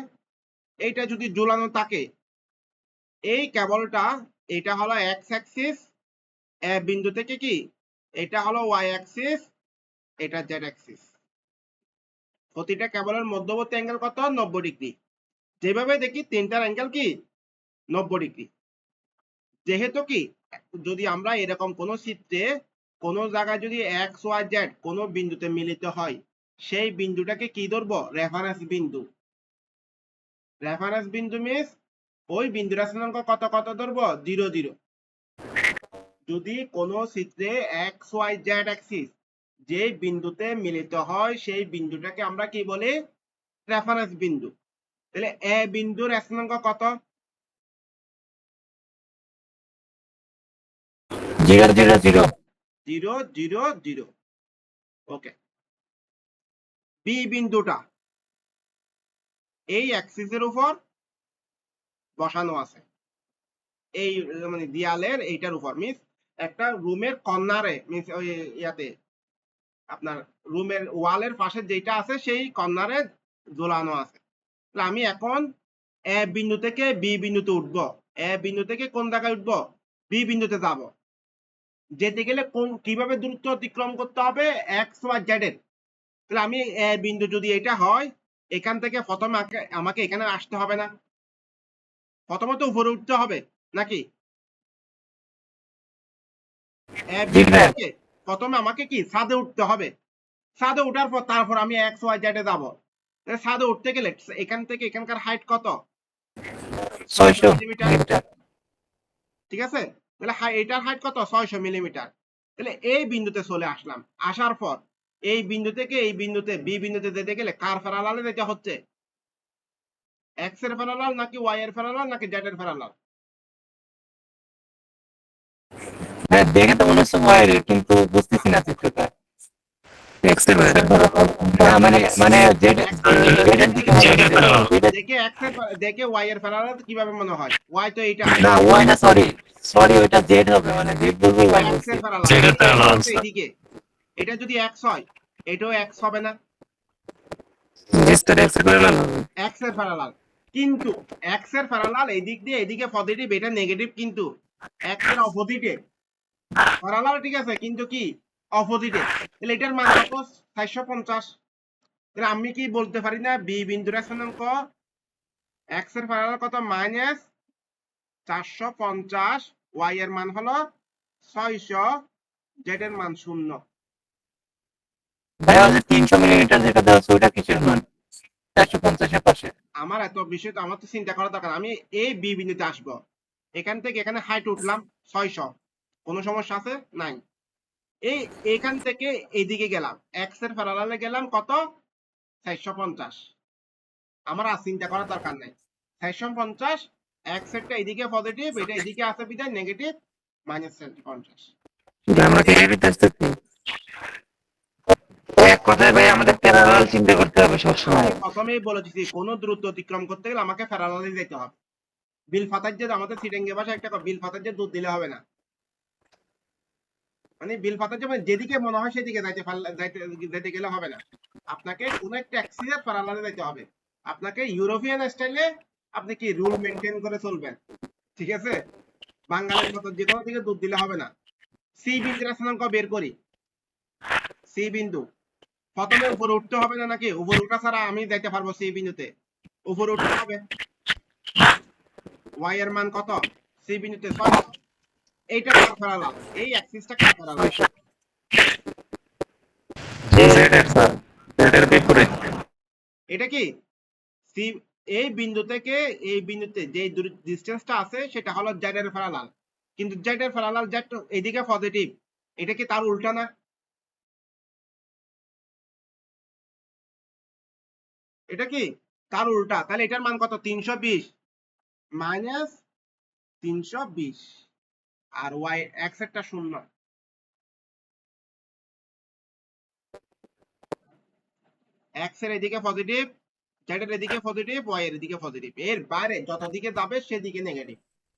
এইটা যদি ঝুলানো থাকে, এই কেবলটা এটা হলো এক্স অ্যাক্সিস, এ বিন্দু থেকে কি এটা হলো ওয়াই অ্যাক্সিস, এটা জেড অ্যাক্সিস। প্রতিটা কেবলের মধ্যবর্তী অ্যাঙ্গেল কত, 90 ডিগ্রি। যেভাবে দেখি তিনটার অ্যাঙ্গেল কি 90 ডিগ্রি। যেহেতু কি যদি আমরা এরকম কোন চিত্রে কোন জায়গায় যদি এক্স ওয়াই জেড কোন বিন্দুতে মিলিত হয়, সেই বিন্দুটাকে কি ধরবো, রেফারেন্স বিন্দু। রেফারেন্স বিন্দু মিন্স ওই বিন্দুর স্থানাঙ্ক কত কত ধরবো, 0 0। যদি কোন চিত্রে এক্স ওয়াই জেড অ্যাক্সিস যে বিন্দুতে মিলিত হয় সেই বিন্দুটাকে আমরা কি বলি, রেফারেন্স বিন্দু। তাহলে এ বিন্দুর স্থানাঙ্ক কত, 0 0 0। 0 0 0। ওকে, বি বিন্দুটা এই অ্যাক্সিসের উপর বসানো আছে, এই মানে দেয়ালের এইটার উপর, মিন্স একটা রুমের কর্নারে, মিন্স ওই ইয়াতে আপনার রুমের ওয়ালের পাশে যেটা আছে সেই কর্নারে ঝোলানো আছে। তাহলে আমি এখন এ বিন্দু থেকে বি বিন্দুতে উঠবো, এ বিন্দু থেকে কোন জায়গায় উঠবো, বি বিন্দুতে যাব। যেতে গেলে কোন কিভাবে দূরত্ব অতিক্রম করতে হবে, এক্স ওয়াই জেড এর। তাহলে আমি এ বিন্দু যদি এটা হয়, এখান থেকে প্রথমে আমাকে এখানে আসতে হবে না, প্রথমত উপরে উঠতে হবে নাকি, প্রথমে আমাকে কি ছাদে উঠতে হবে, ছাদে উঠার পর তারপর আমি এক্স ওয়াই জেড এ যাবো। ছাদে উঠতে গেলে এখান থেকে এখানকার হাইট কত, 600 মিলিমিটার। ঠিক আছে, তাহলে এটার হাইট কত, 600 মিলিমিটার। তাহলে এই বিন্দুতে চলে আসলাম, আসার পর এই বিন্দু থেকে এই বিন্দুতে বি বিন্দুতে যেতে গেলে কার প্যারালালে যেতে হচ্ছে, এক্স এর প্যারালাল নাকি ওয়াই এর প্যারালাল নাকি জেড এর প্যারালাল? হ্যাঁ, দেখে তো মনে হচ্ছে ওয়াইয়ের, কিন্তু বুঝতেছি না চিত্রটা। এক্স এর মানে মানে জেড এর দিকে দেখে ওয়াই এর প্যারালাল কিভাবে মনে হয়, ওয়াই তো এইটা, না ওয়াই না, সরি সরি, ওটা জেড হবে, মানে জেড বলবো ওয়াই এক্স বলছি। এর প্যারালাল, জেডের প্যারালাল এদিকে এটা যদি এক্স হয় এটাও এক্স হবে না, জিস্টার এক্স এর প্যারালাল হবে। এক্স এর প্যারালাল। কিন্তু এক্স এর প্যারালাল এদিক দিয়ে এদিকে পজিটিভ, এটা নেগেটিভ, কিন্তু এক্স এর অপোজিটে প্যারালাল, ঠিক আছে, কিন্তু কি অপোজিটে। তাহলে এটার মান কত, 450। তাহলে আমি কি বলতে পারি না বি বিন্দুর স্থানাঙ্ক এক্স এর প্যারালাল কত, মাইনাস 450, ওয়াই এর মান হলো 600, জেড এর মান 0। ভাই, আমাদের 300 মিলিমিটার যেটা দেওয়া আছে ওটা কিসের মান, 450 এর পাশে? আমার এত বিষয় তো আমার তো চিন্তা করা দরকার। আমি এই বি বিন্দুতে আসবো, এখান থেকে এখানে হাইট উঠলাম 600, কোনো সমস্যা আছে? নাই। এখান থেকে এইদিকে গেলাম, এক্স এর প্যারালালে গেলাম কত? 450। আমার আর চিন্তা করার দরকার নাই। 450, এক্স এরটা এদিকে পজিটিভ, এটা এদিকে আছে বিধায় নেগেটিভ, -450। আমরা কি এর আসতেছি? এক কথায় ভাই আমাদের প্যারালাল চিন্তা করতে হবে সবসময়। আমি প্রথমেই বলেছি কোনো দূরত্ব অতিক্রম করতে গেলে আমাকে প্যারালালে যেতে হবে। বিল ফাতার যে আমাদের সিটেঙ্গে ভাষায় একটা বিল ফাতার যে দুধ দিলে হবে না, মানে বিল ফাতার যে যেদিকে মনে হয় সেদিকে যাইতে গেলে হবে না। আপনাকে কোন একটা অ্যাক্সিসের প্যারালালে যেতে হবে। আপনাকে ইউরোপিয়ান স্টাইলে আপনি কি রুল মেনটেন করে চলবেন, ঠিক আছে? বাঙালির মতো যে কোনো দিকে দুধ দিলে হবে না। সি বিন্দুর স্থানাঙ্ক বের করি। সি বিন্দু প্রথমে উপরে উঠতে হবে না নাকি? উপরে উঠা ছাড়া আমি যাইতে পারবো সি বিন্দুতে? উপরে উঠতে হবে। ওয়াই এর মান কত? সি বিন্দুতে 600। এইটা কার প্যারালাল? এই অ্যাক্সিসটা কার প্যারালাল? এটার বিপরীত। এটা কি সি? এই বিন্দু থেকে এই বিন্দুতে যে ডিসটেন্সটা আছে সেটা হলো জেড এর প্যারালাল, কিন্তু জেড এর প্যারালাল জেড এদিকে পজিটিভ, এটা কি তার উল্টা না? এটা কি তার উল্টা? তাহলে এটার মান কত? 320 মাইনাস 320, আর ওয়াই এক্স এরটা 0। এক্স এর এদিকে পজিটিভ, জেড এর এদিকে পজিটিভ, ওয়াই এর এদিকে পজিটিভ, এর বাইরে যত দিকে যাবে সেদিকে নেগেটিভ।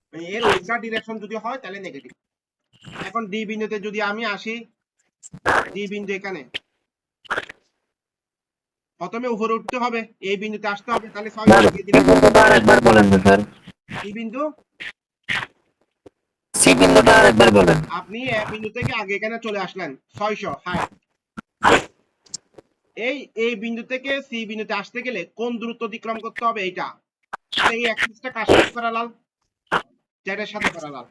মানে এর উল্টা ডিরেকশন যদি হয় তাহলে নেগেটিভ। এখন ডি বিন্দুতে যদি আমি আসি, ডি বিন্দু এখানে প্রথমে উপরে উঠতে হবে, এই বিন্দুতে আসতে হবে, তাহলে 600 দিয়ে দিলাম। আরেকবার বলেন তো স্যার, ডি বিন্দু সি বিন্দুটা আরেকবার বলেন। আপনি এ বিন্দু থেকে আগে এখানে চলে আসলেন 600 হাই। এই বিন্দু থেকে সি বিন্দুতে আসতে গেলে কোন দূরত্ব অতিক্রম করতে হবে? এইটা। এই অ্যাক্সিসটা কার সাথে প্যারালাল? জেড এর সাথে প্যারালাল।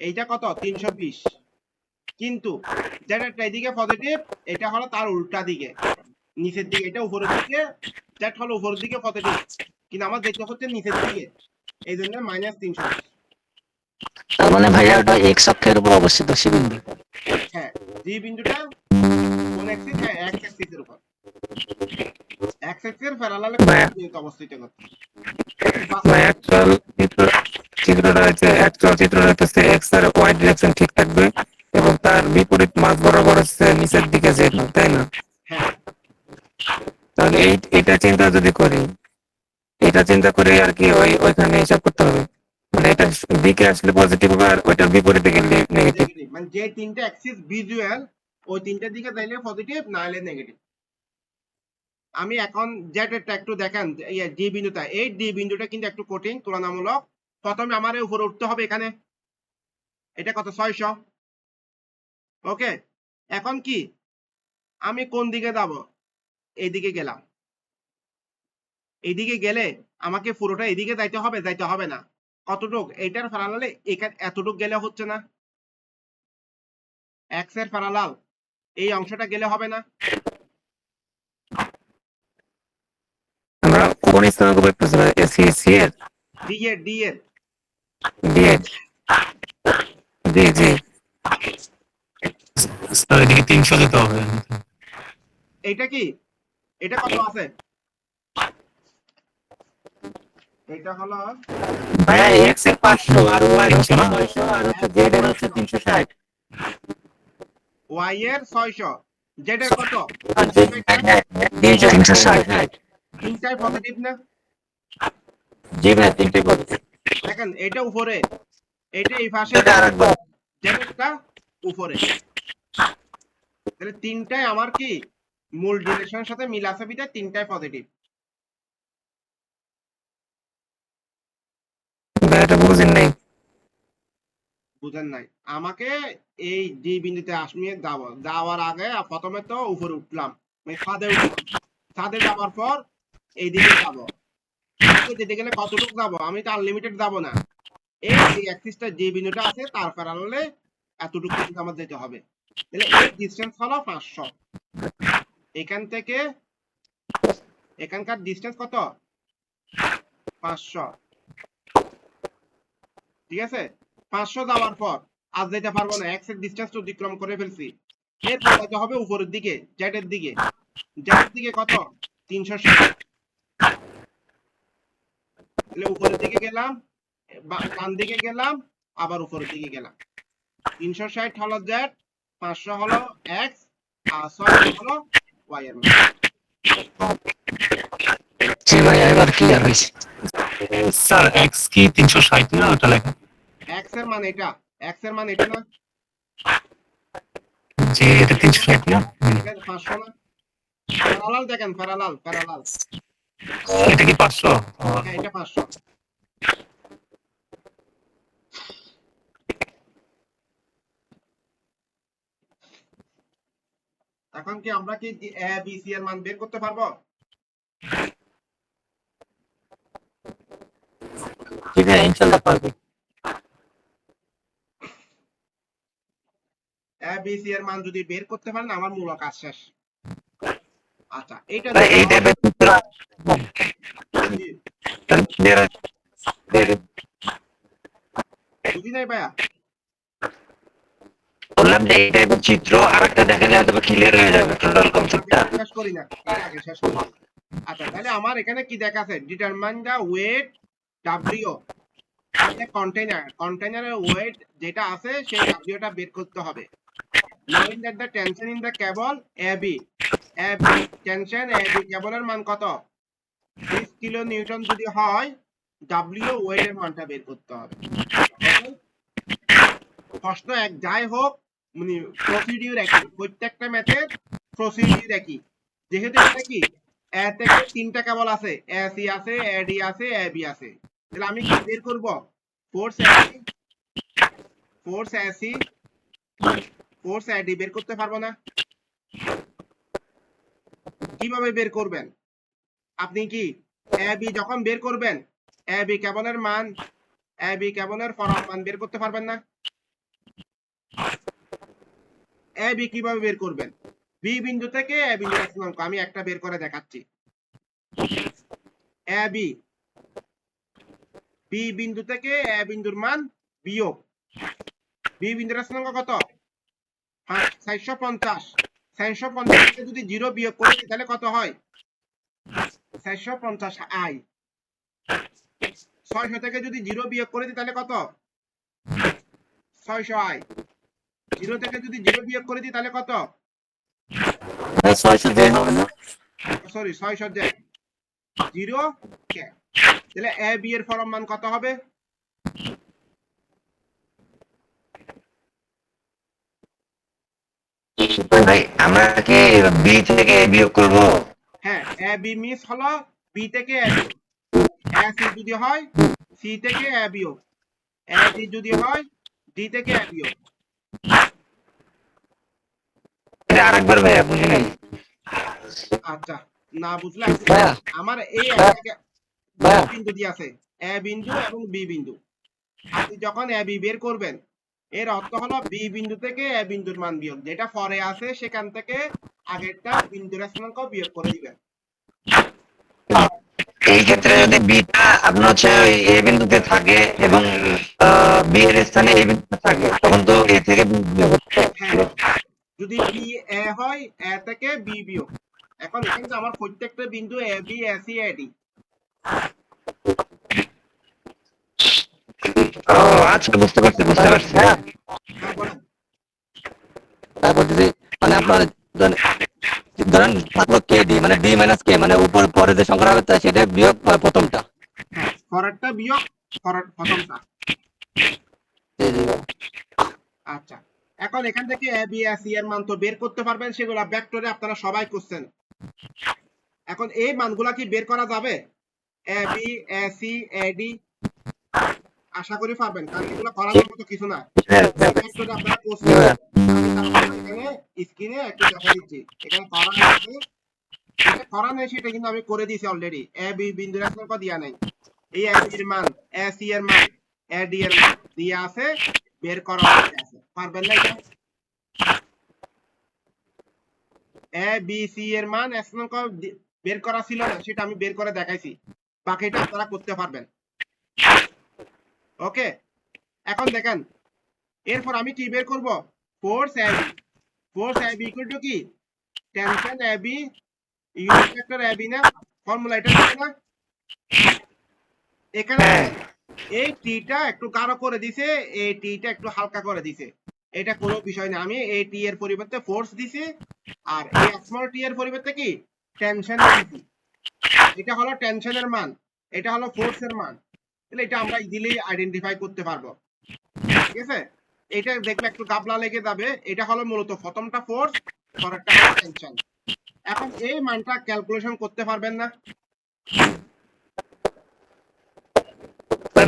এইটা কত? 320। কিন্তু জেড এরটা এদিকে পজিটিভ, এটা হলো তার উল্টা দিকে, নিচের দিকে, এটা উপরের দিকে, জেড হলো উপরের দিকে পজিটিভ, কিন্তু আমার যেতে হচ্ছে নিচের দিকে, এই জন্য -320। তার মানে ভাইয়া ওটা এক্স অক্ষের উপর অবস্থিত সি বিন্দু। হ্যাঁ, ডি বিন্দুটা কোন অ্যাক্সিস? হ্যাঁ, এক্স অ্যাক্সিসের উপর। এক্স অ্যাক্সিসের প্যারালালে অবস্থিত করতে। অ্যাকচুয়াল চিত্রটা হচ্ছে অ্যাকচুয়াল চিত্রটা হচ্ছে এক্স আর ওয়াই ডিরেকশন ঠিক থাকবে এবং তার বিপরীত মাঝ বরাবর হচ্ছে নিচের দিকে জেড, তাই না? হ্যাঁ, তাহলে এটা চিন্তা যদি করি, এটা চিন্তা করে আর কি ওইখানে হিসাব করতে হবে, মানে এটা দিকে আসলে পজিটিভ আর ওইটার বিপরীতে গেলে নেগেটিভ। নেগেটিভ, মানে যে তিনটা অ্যাক্সিস ভিজুয়াল ওই তিনটার দিকে তাইলে পজিটিভ, না হলে নেগেটিভ। আমি এখন জেড এরটা একটু দেখেন, ডি বিন্দুটা, এই ডি বিন্দুটা কিন্তু একটু কঠিন তুলনামূলক। প্রথমে আমার উপরে উঠতে হবে এখানে, এটা কত? 600। ওকে, এখন কি আমি কোন দিকে যাব? এইদিকে গেলাম। এইদিকে গেলে আমাকে পুরোটা এদিকে যাইতে হবে? যাইতে হবে না। কতটুক? এইটার প্যারালালে এখানে এতটুক গেলে হচ্ছে না? এক্স এর প্যারালাল এই অংশটা গেলে হবে না? আমরা কোন স্থানাঙ্ক পেতেছি? এসি সি এর ডি এর ডি এর জি জি স্যার, এদিকে 300 দিতে হবে। এইটা কি? এটা কত আছে? এটা হলো ভাইয়া এক্স এর 500 আর ওয়াই এর 900 আর হচ্ছে জেড এর হচ্ছে 360 ওয়াই এর 600, জেড এর কত? আর জেড 360। তিনটাই পজিটিভ না? জি ভাই, তিনটে পজিটিভ। দেখেন এটা উপরে, এটা এই পাশে, এটা আরেকবার জেড এরটা উপরে, তাহলে তিনটাই আমার কি মূল ডিরেকশনের সাথে মিল আছে বিধায় তিনটাই পজিটিভ। ভাই এটা বুঝেন নাই। বুঝেন নাই? আমাকে এই ডি বিন্দুতে আসমিয়ে যাওয়ার আগে প্রথমে তো উপরে উঠলাম, মানে ছাদে উঠলাম, ছাদে যাওয়ার পর এইদিকে যাবো, এদিকে যেতে গেলে কতটুকু যাবো? আমি তো আনলিমিটেড যাবো না। এই যে অ্যাক্সিসটা যে বিন্দুটা আছে তার প্যারালালে এতটুকু কিন্তু আমার যেতে হবে। তাহলে এই ডিসটেন্স হলো 500। এখান থেকে এখানকার ডিস্টেন্স কত 500 ঠিক আছে 500 যাওয়ার পর আর যেতে পারবো না এক্স এর ডিসটেন্স অতিক্রম করে ফেলছি এরপর যেতে হবে উপরের দিকে জেড এর দিকে কত 360 তাহলে উপরের দিকে গেলাম ডান দিকে গেলাম আবার উপরের দিকে গেলাম 360 হলো জেড 500 হলো এক্স আর 600 হলো ওয়াই এর মান জি ভাই এবার ক্লিয়ার হয়েছে স্যার এক্স কি 360 না ওটা লেখা এক্স এর মান এটা না জি এটা 360 না এটা 500 না প্যারালাল দেখেন প্যারালাল এটা কি 500 হ্যাঁ এটা 500 এখন কি আমরা কি এ বি সি এর মান বের করতে পারবো জি ভাই ইনশাআল্লাহ পারবে এ বি সি এর মান যদি বের করতে পারেন আমার মূল কাজ শেষ আচ্ছা এটা ভাই এই টাইপের চিত্র বুঝি নাই ভাইয়া বললাম যে এই টাইপের চিত্র আরেকটা দেখালে হয়তো ক্লিয়ার হয়ে যাবে টোটাল কনসেপ্টটা শেষ করি না এটা আগে শেষ করি আচ্ছা তাহলে আমার এখানে কি দেখাছে ডিটারমাইন দা ওয়েট ডাব্লিউ এটা কন্টেইনারের ওয়েট যেটা আছে সেই ডাব্লিউটা বের করতে হবে knowing that the tension in the cable AB tension AB কেবলের মান কত 20 কিলো নিউটন যদি হয় W ওয়েট এর মানটা বের করতে হবে প্রশ্ন এক যাই হোক মানে প্রসিডিউর একই প্রত্যেকটা ম্যাথের প্রসিডিউর একই যেহেতু এটা কি এ থেকে তিনটা কেবল আছে এসি আছে এডি আছে এবি আছে তাহলে আমি কি বের করব ফোর্স এডি বের করতে পারবো না কিভাবে বের করবেন আপনি কি এবি যখন বের করবেন এবি কেবলের মান এবি কেবলের ফরম মান বের করতে পারবেন না এবি কিভাবে বের করবেন বি বিন্দু থেকে এ বিন্দু স্থানাঙ্ক আমি একটা বের করে দেখাচ্ছি এবি বি বিন্দু থেকে এ বিন্দুর মান বিয়োগ বি বিন্দুর স্থানাঙ্ক কত 450 450 থেকে যদি 0 বিয়োগ করি তাহলে কত হয় 450 আই 600 থেকে যদি 0 বিয়োগ করে দিই তাহলে কত 600 আই 0 থেকে যদি 0 বিয়োগ করে দিই তাহলে কত 600 দেন হবে না সরি 600 দেন 0 কে তাহলে এ বি এর ফরম মান কত হবে ভাই আমরা কি বি থেকে বিয়োগ করব হ্যাঁ এ বি মিস হলো বি থেকে এ বিয়োগ এ সি যদি হয় সি থেকে এ বিয়োগ এ ডি যদি হয় ডি থেকে এ বিয়োগ এটা আরেকবার ভাইয়া বুঝি নাই আচ্ছা না বুঝলে ভাইয়া আমার এই একটা বিন্দু দিয়ে আছে এ বিন্দু এবং বি বিন্দু আপনি যখন এ বি বের করবেন এর অর্থ হলো বি বিন্দু থেকে এ বিন্দুর মান বিয়োগ যেটা পরে আছে সেখান থেকে আগেরটা বিন্দুর স্থানাঙ্ক বিয়োগ করে দিবেন এই ক্ষেত্রে যদি বিটা আপনার হচ্ছে এ বিন্দুতে থাকে এবং বি এর স্থানে এ বিন্দুতে থাকে তখন তো এ থেকে বি বিয়োগ হচ্ছে হ্যাঁ যদি বি এ হয় এ থেকে বি বিয়োগ এখন এখানে আমার প্রত্যেকটা বিন্দু A B A C A D ও আচ্ছা বুঝতে পারছি হ্যাঁ হ্যাঁ বলেন তারপর যদি মানে আপনার ধরেন থাকলো কে ডি মানে ডি মাইনাস কে মানে উপর পরে যে সংখ্যা হবে সেটা বিয়োগ প্রথমটা হ্যাঁ পরেরটা বিয়োগ প্রথমটা আচ্ছা এখন এখান থেকে এ বি এ সি এর মান তো বের করতে পারবেন সেগুলা ভেক্টরে আপনারা সবাই করছেন এখন এই মানগুলা কি বের করা যাবে A B A C A D আশা করি পারবেন কারণ এগুলো করার মতো কিছু না ভেক্টরে আপনারা করছেন আমি এখানে স্ক্রিনে একটু দেখা দিচ্ছি এখানে করা আছে এটা করা নেই সেটা কিন্তু আমি করে দিয়েছি অলরেডি এ বি বিন্দু স্থানাঙ্ক দিয়া নাই এই এ বি এর মান এ সি এর মান এ ডি এর মান দিয়া আছে বের করা আছে পারবেন না এটা এ বি সি এর মান স্থানাঙ্ক বের করা ছিল না সেটা আমি বের করে দেখাইছি, বাকিটা আপনারা করতে পারবেন। ওকে, এখন দেখেন এরপর আমি কি বের করব, force AB. Force AB equal to কি, tension AB unit vector AB না, ফর্মুলা এটা ছিল না। এখানে এই টিটা একটু গাঢ় করে দিছে, এই টিটা একটু হালকা করে দিছে, এটা কোনো বিষয় না। আমি এই টি এর পরিবর্তে ফোর্স দিছি, আর এই স্মল টি এর পরিবর্তে কি টেনশন দিছি। এটা হলো টেনশনের মান, এটা হলো ফোর্সের মান, তাহলে এটা আমরা ইজিলি আইডেন্টিফাই করতে পারবো। ঠিক আছে, এটা দেখলে একটু গাবলা লেগে যাবে। এটা হলো মূলত প্রথমটা ফোর্স, পরেরটা হলো টেনশন। এখন এই মানটা ক্যালকুলেশন করতে পারবেন না?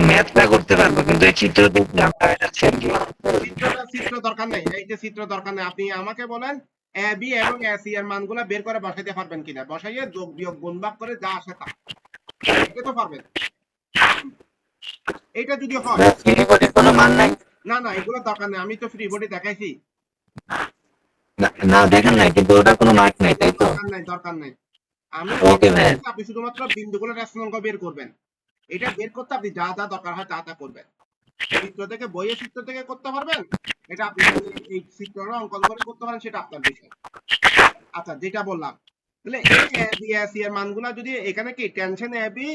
ম্যাথটা করতে পারবো, কিন্তু এই চিত্র চিত্র দরকার নেই, এই যে চিত্র দরকার নেই। আপনি আমাকে বলেন এ বি এবং এসি এর মানগুলো বের করে বসাইতে পারবেন কিনা, বসাইয়ে যোগ বিয়োগ গুণ ভাগ করে যা আসে তা, এটা তো পারবেন। এটা যদি হয়, কোনো মান নাই, না না এগুলো দরকার নেই, আমি তো ফ্রি বডি দেখাইছি। না দেখেন নাই, কিন্তু ওটা কোনো মার্ক নাই, তাই তো? দরকার নাই, দরকার নাই। আমি ওকে ভাই, আপনি শুধুমাত্র বিন্দুগুলো রেশনাঙ্ক বের করবেন, এটা বের করতে আপনি যা যা দরকার হয় তা তা করবেন। চিত্র থেকে, বইয়ের চিত্র থেকে করতে পারবেন, এটা আপনি এই চিত্রটা অঙ্কন করে করতে পারেন, সেটা আপনার বিষয়। আচ্ছা, যেটা বললাম, তাহলে এসি এর মানগুলা যদি এখানে কি টেনশন এবি,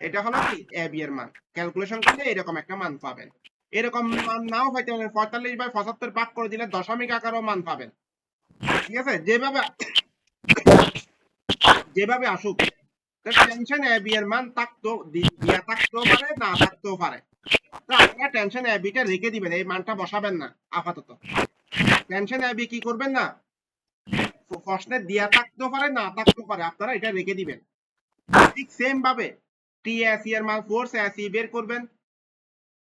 এটা হলো কি এবি এর মান, ক্যালকুলেশন করলে এরকম একটা মান পাবেন। এরকম মান নাও হইতে পারে, 45/75 ভাগ করে দিলে দশমিক আকারেও মান পাবেন। ঠিক আছে, যেভাবে যেভাবে আসুক, টেনশন এবি এর মান থাকতো, দিয়া থাকতেও পারে, না থাকতেও পারে। তো আপনারা টেনশন এবিটা রেখে দিবেন, এই মানটা বসাবেন না আপাতত। টেনশন এবি কি করবেন না, প্রশ্নে দিয়া থাকতেও পারে, না থাকতেও পারে, আপনারা এটা রেখে দিবেন। ঠিক সেম ভাবে টি এসি এর মান ফোর্স এসি বের করবেন,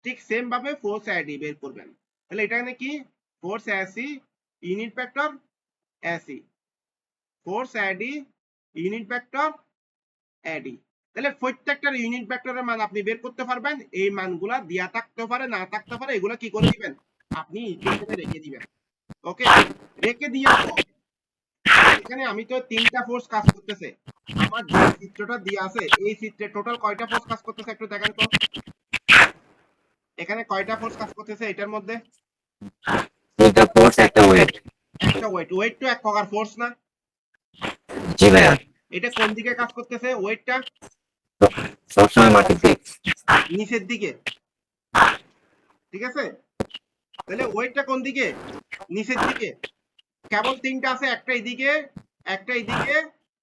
ঠিক সেম ভাবে ফোর্স এডি বের করবেন। তাহলে এটা কি force AC unit vector AC, force AD unit vector AD. তাহলে প্রত্যেকটার ইউনিট ভেক্টরের মান আপনি বের করতে পারবেন। এই মানগুলা দিয়া থাকতে পারে, না থাকতে পারে, এগুলা কি করে দিবেন, আপনি ইকুয়েশনে রেখে দিবেন। ওকে, রেখে দিয়ে এখানে আমি তো তিনটা ফোর্স কাজ করতেছে, আমার যে চিত্রটা দিয়ে আছে এই চিত্রে টোটাল কয়টা ফোর্স কাজ করতেছে একটু দেখেন তো, এখানে কয়টা ফোর্স কাজ করতেছে এটার মধ্যে? এটা ফোর্স, একটা ওয়েট। একটা ওয়েট, ওয়েট তো এক প্রকার ফোর্স না? জি ভাইয়া, এটা কোন দিকে কাজ করতেছে ওয়েটটা? সবসময় মাটিতে, নিচের দিকে। ঠিক আছে, তাহলে ওয়েটটা কোন দিকে, নিচের দিকে। কেবল তিনটা আছে, একটা এইদিকে, একটা এইদিকে,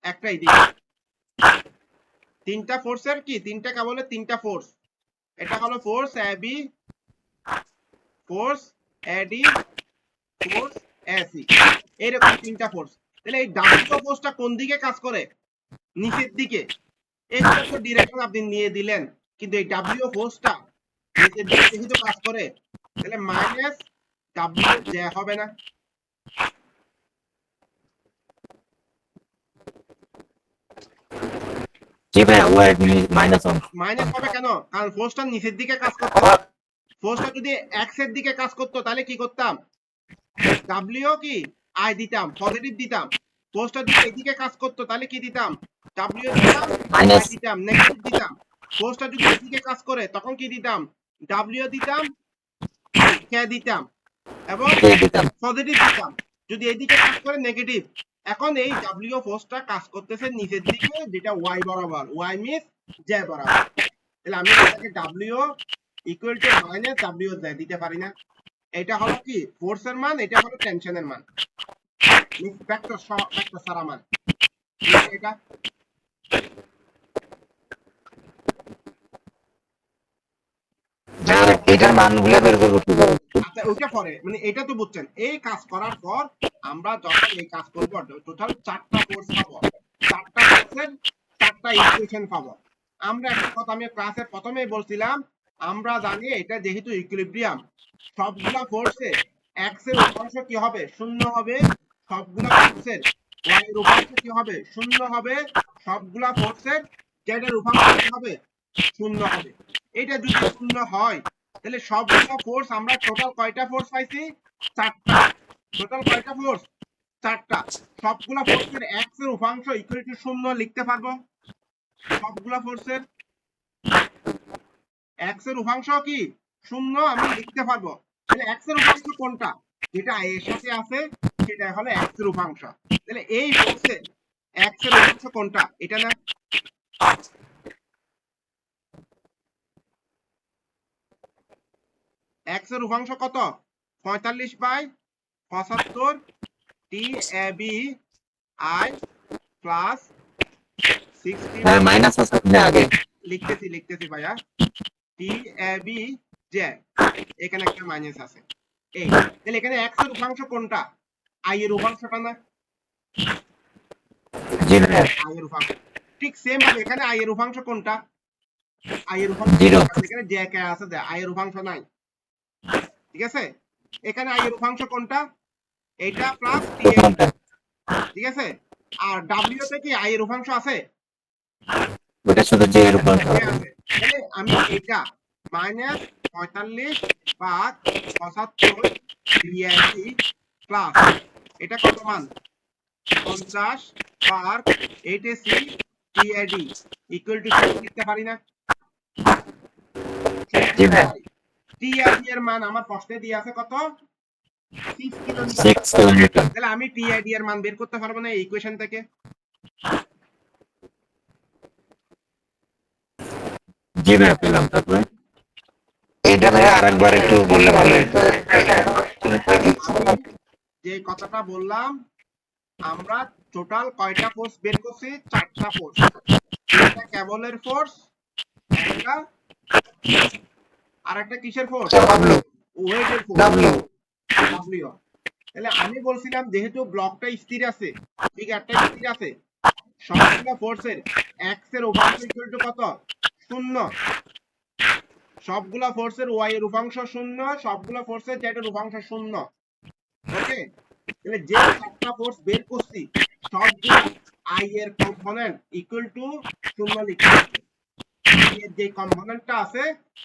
একটা এইদিকে। তিনটা ফোর্সের কি, তিনটা কেবল তিনটা ফোর্স, এটা হলো ফোর্স এবি, ফোর্স এডি, ফোর্স এসি, এরকম তিনটা ফোর্স। তাহলে এই ডাব্লিউ ফোর্সটা কোন দিকে কাজ করে, নিচের দিকে। এগুলো তো ডিরেকশন আপনি নিয়ে দিলেন, কিন্তু এই ডাব্লিউ ফোর্সটা নিচের দিকে যেহেতু কাজ করে, তাহলে মাইনাস ডাব্লিউ জে হবে না? জি ভাইয়া, ওয়েট মাইনাস ওয়ান। মাইনাস হবে কেন, কারণ ফোর্সটা নিচের দিকে কাজ করতো। ফোর্সটা যদি এক্স এর দিকে কাজ করতো তাহলে কি করতাম, ডাব্লিউ কি আই দিতাম, পজিটিভ দিতাম। ফোর্সটা যদি এদিকে কাজ করতো তাহলে কি দিতাম, ডাব্লিউ দিতাম, আই দিতাম, নেগেটিভ দিতাম। ফোর্সটা যদি এদিকে কাজ করে তখন কি দিতাম, ডাব্লিউ দিতাম, কে দিতাম এবং পজিটিভ দিতাম। যদি এদিকে কাজ করে নেগেটিভ। এখন এই ডাব্লিউ ফোর্সটা কাজ করতেছে নিচের দিকে, যেটা ওয়াই বরাবর, ওয়াই মিন্স জে বরাবর। তাহলে আমি এটাকে W equal to minus W J দিতে পারি না? এটা হলো কি ফোর্সের মান, এটা হলো টেনশনের মান, ভেক্টর সারা মান। এটা এটার মানগুলো বের করবো কিভাবে? আচ্ছা, ওইটা পরে, মানে এটা তো বুঝছেন। এই কাজ করার পর আমরা যখন এই কাজ করব, টোটাল 4টা কোর্স পাবো, 4টা কোর্সের 4টা ইকুয়েশন পাবো। আমরা একটা কথা আমি ক্লাসে প্রথমেই বলছিলাম, আমরা জানি এটা যেহেতু ইকুইলিব্রিয়াম, সবগুলা ফোর্সে এক্স এর উপাংশ কি হবে, শূন্য হবে। সবগুলা ফোর্সের ওয়াই এর উপাংশ কি হবে, শূন্য হবে। সবগুলা ফোর্সের জেড এর উপাংশ কি হবে, শূন্য হবে। এটা যদি শূন্য হয় তাহলে সবগুলো ফোর্স, আমরা টোটাল কয়টা ফোর্স পাইছি, 4টা। টোটাল কয়টা ফোর্স, চারটা। সবগুলা ফোর্সের x এর উপাংশ ইকুয়াল টু 0 লিখতে পারবো? সবগুলা ফোর্সের x এর উপাংশ কি 0 আমি লিখতে পারবো। তাহলে x এর উপাংশ কোনটা? যেটা এর সাথে আছে সেটা হলো x এর উপাংশ। তাহলে এই ফোর্সের x এর উপাংশ কোনটা? এটা না? x এর উপাংশ কত? 45/75 TAB I প্লাস 60 মাইনাস আছে আগে। লিখতেছি ভাইয়া। TAB যে এখানে একটা মাইনাস আছে। এই তাহলে এখানে x এর উপাংশ কোনটা? I এর উপাংশটা না? জি ভাইয়া। I এর উপাংশ। ঠিক সেম ভাবে এখানে I এর উপাংশ কোনটা? I এর উপাংশ জিরো। এখানে যে কে আছে দে I এর উপাংশ নাই। ঠিক আছে? এখানে I এর উপাংশ কোনটা? এইটা প্লাস TAB। ঠিক আছে? আর W তে কি I এর উপাংশ আছে? ওটা শুধু জি এর উপর। যে আছে। তাহলে আমি এটা মাইনাস 45/75 DAB প্লাস এটা কত মান? 50/8AC TAD ইকুয়াল টু 0 লিখতে পারি না? জি ভাইয়া। TAD এর মান আমার প্রশ্নে দিয়ে আছে কত? 6 কিলোমিটার। 6 কিলোমিটার। তাহলে আমি TAD এর মান বের করতে পারবো না এই ইকুয়েশন থেকে? জি ভাইয়া পেলাম। তারপরে এটা ভাইয়া আরেকবার একটু বললে ভালো হতো। আমি যে কথাটা বললাম আমরা টোটাল কয়টা ফোর্স বের করছি? 4টা ফোর্স। একটা কেবলের ফোর্স, একটা আর একটা কিসের ফোর্স? ওয়েটের ফোর্স ডব্লিউ। তাহলে আমি বলছিলাম যেহেতু ব্লকটা স্থির আছে, ঠিক একটা স্থির আছে, সবগুলো ফোর্সের x এর উপাংশ ইকুয়াল টু কত? 0। সবগুলা ফোর্সের y এর উপাংশ 0, সবগুলা ফোর্সের z এর উপাংশ 0। ওকে? তাহলে যে চারটা ফোর্স বের করছি সবগুলা I এর কম্পোনেন্ট ইকুয়াল টু 0 লিখতে হবে। I এর যে কম্পোনেন্টটা আছে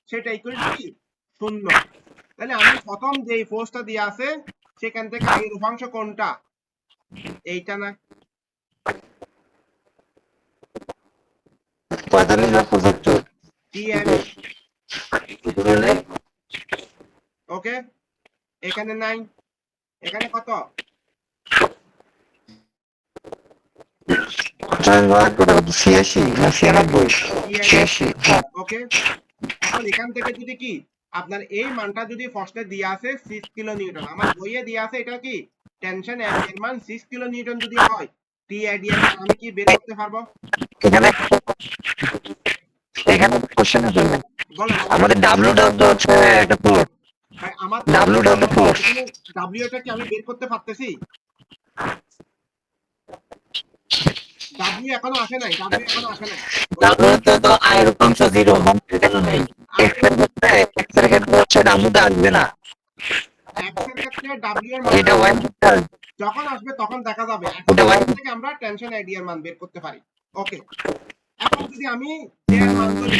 সেটা ইকুয়াল টু কি? 0। তাহলে আমি প্রথম যে ফোর্সটা দিয়ে আছে সেখান থেকে I এর উপাংশ কোনটা? এইটা না? 45/75 TAB। ওকে? এখানে নাই। এখানে কত? 86 না 96? 86। ওকে? এখন এখান থেকে যদি কি আপনার এই মানটা যদি প্রশ্নে দিয়ে আছে 6 কিলো নিউটন, আমার বইয়ে দিয়ে আছে এটা কি টেনশন এর মান 6 কিলো নিউটন যদি হয়, TAD এর মান আমি কি বের করতে পারবো? এখানে এখানে কোশ্চেন আছে বলেন। আমাদের ডাব্লিউটা তো হচ্ছে একটা ফোর্স। ভাই আমার ডাব্লিউটা তো ফোর্স। এখানে W টা কি আমি বের করতে পারতেছি? W এখনো আসে নাই। ডাব্লিউতে তো আয়ের উপাংশ 0 এখানে নেই। এক্স এর ক্ষেত্রে হচ্ছে ডাব্লিউটা আসবে না। X এর ক্ষেত্রে W এর মান এটা ওয়াই যখন আসবে তখন দেখা যাবে। ওটা ওয়াই এখন থেকে আমরা টেনশন আইডি এর মান বের করতে পারি। ওকে? এখন যদি আমি J এর মান ধরি,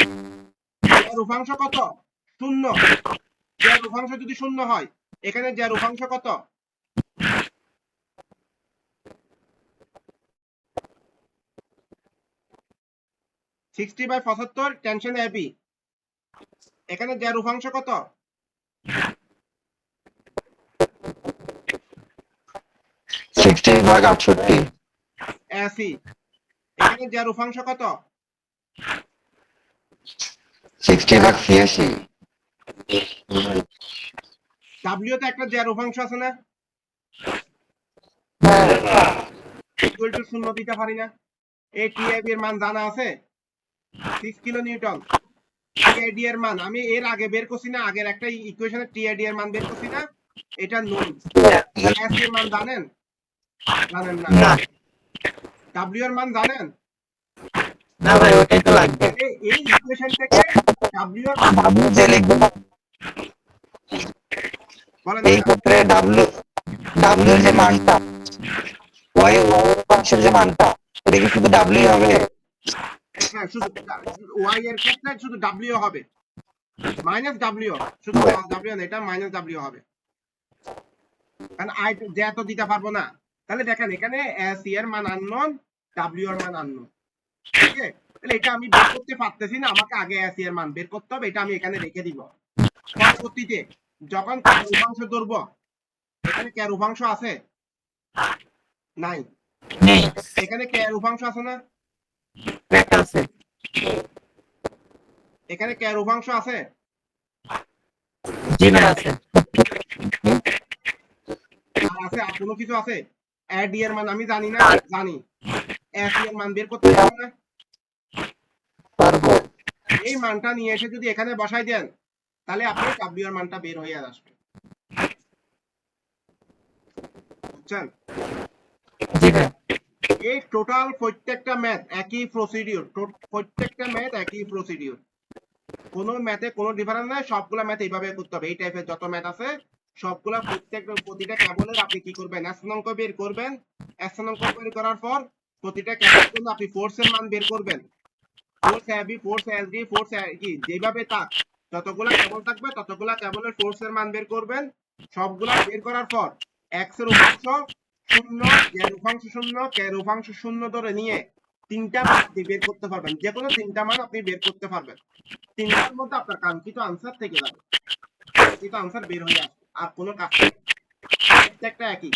J এর উপাংশ কত? 0। J এর উপাংশ যদি 0 হয়, এখানে J এর উপাংশ কত? Sixty by 75 tension AB. এখানে J এর উপাংশ কত? 60/68 AC। এখানে J এর উপাংশ কত? 60/86 W তে একটা J এর উপাংশ আছে না? ইকুয়াল টু 0 দিতে পারি না? এই TAB এর মান জানা আছে 6 কিলো নিউটন। TAD এর মান আমি এর আগে বের করছি না? আগের একটা ইকুয়েশনে TAD এর মান বের করছি না? এটা নুন। AC এর মান জানেন? জানেন না। W এর মান জানেন? না ভাই ওটাই তো লাগবে। এই ইকুয়েশন থেকে W এর মান ডাব্লিউ যে লিখবো বলেন। এই ক্ষেত্রে ডাব্লিউর যে মানটা ওয়াই উপাংশের যে মানটা এটা কি শুধু ডাব্লিউ হবে? হ্যাঁ, শুধু Y এর ক্ষেত্রে শুধু W হবে। মাইনাস W, শুধু W না, এটা মাইনাস W হবে। কারণ I যে তো দিতে পারবো না। তাহলে দেখেন এখানে সি এর মান আননোন, ডাব্লিউ এর মান আননোন। ঠিক আছে, তাহলে এটা আমি বের করতে পারতেছি না, আমাকে আগে সি এর মান বের করতে হবে, এটা আমি এখানে রেখে দিব। পরবর্তীতে যখন কে উপাংশ ধরবো, এখানে কে উপাংশ আছে? নাই। নেই, এখানে কে উপাংশ আছে না? একটা আছে। এখানে কে উপাংশ আছে? জি ভাই আছে। আর আছে, আর কোনো কিছু আছে? ডি এর মান আমি জানি না? জানি। সি এর মান বের করতে পারবো না? পারবো। এই মানটা নিয়ে এসে যদি এখানে বসাই দেন, তাহলে আপনি ডাব্লিউ এর মানটা বের হয়ে আসবে। বুঝছেন? জি ভাই। এই টোটাল প্রত্যেকটা ম্যাথ একই প্রসিডিউর, প্রত্যেকটা ম্যাথ একই প্রসিডিউর, কোনো ম্যাথে কোনো ডিফারেন্স নাই, সবগুলা ম্যাথ এইভাবে করতে হবে। এই টাইপের যত ম্যাথ আছে সবগুলা প্রতিটা কেবলের আপনি কি করবেন, স্থানাঙ্ক বের করবেন। স্থানাঙ্ক বের করার পর প্রতিটা কেবলের জন্য আপনি ফোর্স এর মান বের করবেন। Force AB, force SD, force কি যেভাবে থাক, যতগুলা কেবল থাকবে ততগুলা কেবলের ফোর্স এর মান বের করবেন। সবগুলা বের করার পর এক্স এর উপাংশ শূন্য, এর উপাংশ শূন্য, কে এর উপাংশ শূন্য ধরে নিয়ে তিনটা মান আপনি বের করতে পারবেন, যে কোনো তিনটা মান আপনি বের করতে পারবেন। তিনটার মধ্যে আপনার কাঙ্ক্ষিত আনসার থেকে যাবে, কাঙ্ক্ষিত আনসার বের হয়ে আসবে, আর কোনো কাজ নেই, প্রত্যেকটা একই।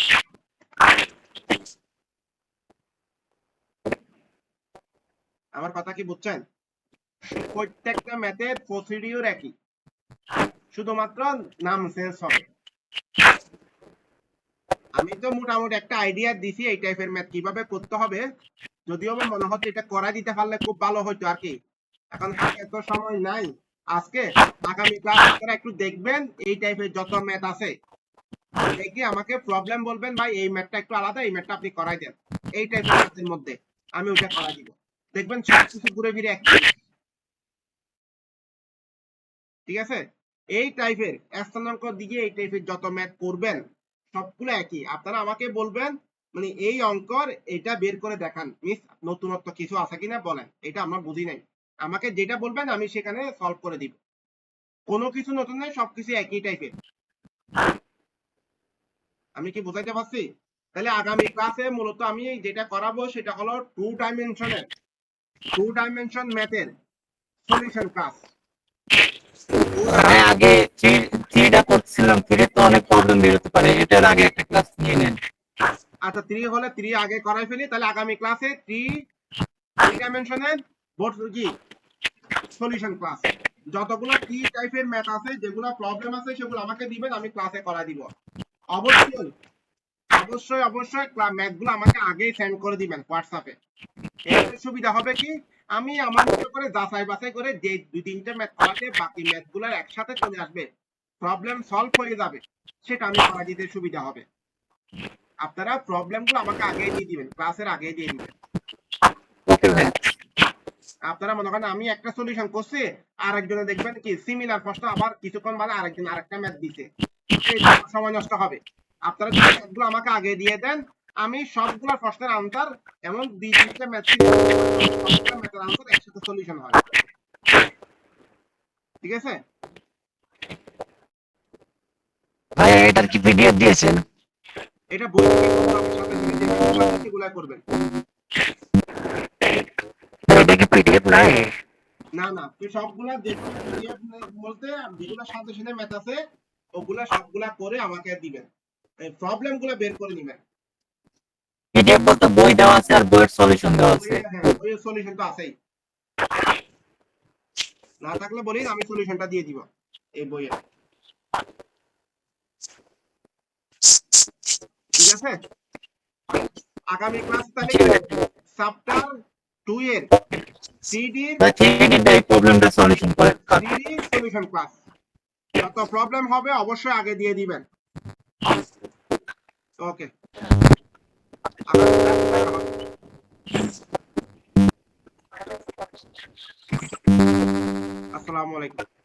আমার কথা কি বুঝছেন? প্রত্যেকটা ম্যাথের প্রসিডিউর একই, শুধুমাত্র নাম চেঞ্জ হবে। আমি তো মোটামুটি একটা আইডিয়া দিছি এই টাইপের ম্যাথ কিভাবে করতে হবে, যদিও আমার মনে হচ্ছে এটা করা দিতে পারলে খুব ভালো হতো আর কি। এখন হাতে তো সময় নাই আজকে। আগামী ক্লাস আপনারা একটু দেখবেন এই টাইপের যত ম্যাথ আছে, দেখে আমাকে প্রবলেম বলবেন, ভাই এই ম্যাথটা একটু আলাদা, এই ম্যাথটা আপনি করাই দেন। এই টাইপের ম্যাথের মধ্যে আমি ওটা করাই দিব, দেখবেন সবকিছু ঘুরে ফিরে এক। ঠিক আছে, এই টাইপের স্থানাঙ্ক দিয়ে এই টাইপের যত ম্যাথ করবেন সবগুলো একই। আপনারা আমাকে বলবেন মানে এই অঙ্কর এটা বের করে দেখান মিস, নতুনত্ব কিছু আছে কিনা বলেন, এটা আমরা বুঝি নাই। আমাকে যেটা বলবেন আমি সেখানে সলভ করে দিব, কোনো কিছু নতুন নাই, সবকিছু একই টাইপের। আমি কি বুঝাইতে পারছি? তাহলে আগামী ক্লাসে মূলত আমি যেটা করাবো সেটা হলো টু ডাইমেনশন ম্যাথের সলিউশন ক্লাস। হ্যাঁ, আগে থ্রিটা করছিলাম, থ্রি তো অনেক প্রবলেম বেরোতে পারে, এটার আগে একটা ক্লাস নিয়ে নেন। আচ্ছা, 3 হলে 3 আগে করাই ফেলি, তাহলে আগামী ক্লাসে 3 ডাইমেনশনের বোর্ড কি সলিউশন ক্লাস। যতগুলো 3 টাইপের ম্যাথ আছে, যেগুলো প্রবলেম আছে সেগুলো আমাকে দিবেন, আমি ক্লাসে করাই দিব। অবশ্যই অবশ্যই অবশ্যই ম্যাথগুলো আমাকে আগেই সেন্ড করে দিবেন হোয়াটসঅ্যাপে। এর সুবিধা হবে কি, আমি আমার মতো করে যাচাই বাছাই করে যে 2-3টা ম্যাথ করাতে বাকি ম্যাথগুলো একসাথে চলে আসবে, প্রবলেম সলভ হয়ে যাবে, সেটা আমি করা দিতে সুবিধা হবে। আপনারা প্রবলেমগুলো আমাকে আগেই দিয়ে দিবেন, ক্লাসের আগেই দিয়ে দিবেন। ওকে ভাই। আপনারা মনে করেন আমি একটা সলিউশন করছি, আরেকজনে দেখবেন কি সিমিলার প্রশ্ন আবার কিছুক্ষণ বাদে আরেকজন আরেকটা ম্যাথ দিছে, এই সময় নষ্ট হবে। আপনারা যদি ম্যাথগুলো আমাকে আগে দিয়ে দেন, আমি সবগুলো প্রশ্নের আনসার, এমন 2-3টা ম্যাথ সবগুলো ম্যাথের আনসার একসাথে সলিউশন হয়। ঠিক আছে, ভাই এটার কি পিডিএফ দিয়েছেন? এটা বই থেকে করবো, আমি সাথে সাথে যেগুলো আছে সেগুলো করবেন। এটা কি পিডিএফ নাই? না না, তুই সবগুলা যেগুলো PDF বলতে যেগুলো সাথে সাথে ম্যাথ আছে ওগুলা সবগুলা করে আমাকে দিবেন, এই প্রবলেম গুলা বের করে নিবেন। পিডিএফ বলতে বই দেওয়া আছে আর বইয়ের সলিউশন দেওয়া আছে। হ্যাঁ, ওই সলিউশন তো আছেই, না থাকলে বলিন আমি সলিউশনটা দিয়ে দিব এই বইয়ের। ঠিক আছে, আগামী ক্লাস তাহলে চ্যাপ্টার 2 এর 3D ভাই 3D এই প্রবলেমটা সলিউশন করে। 3D solution class. যত প্রবলেম হবে অবশ্যই আগে দিয়ে দিবেন। ওকে, আগামী ক্লাস দেখা হবে। আসসালামু আলাইকুম।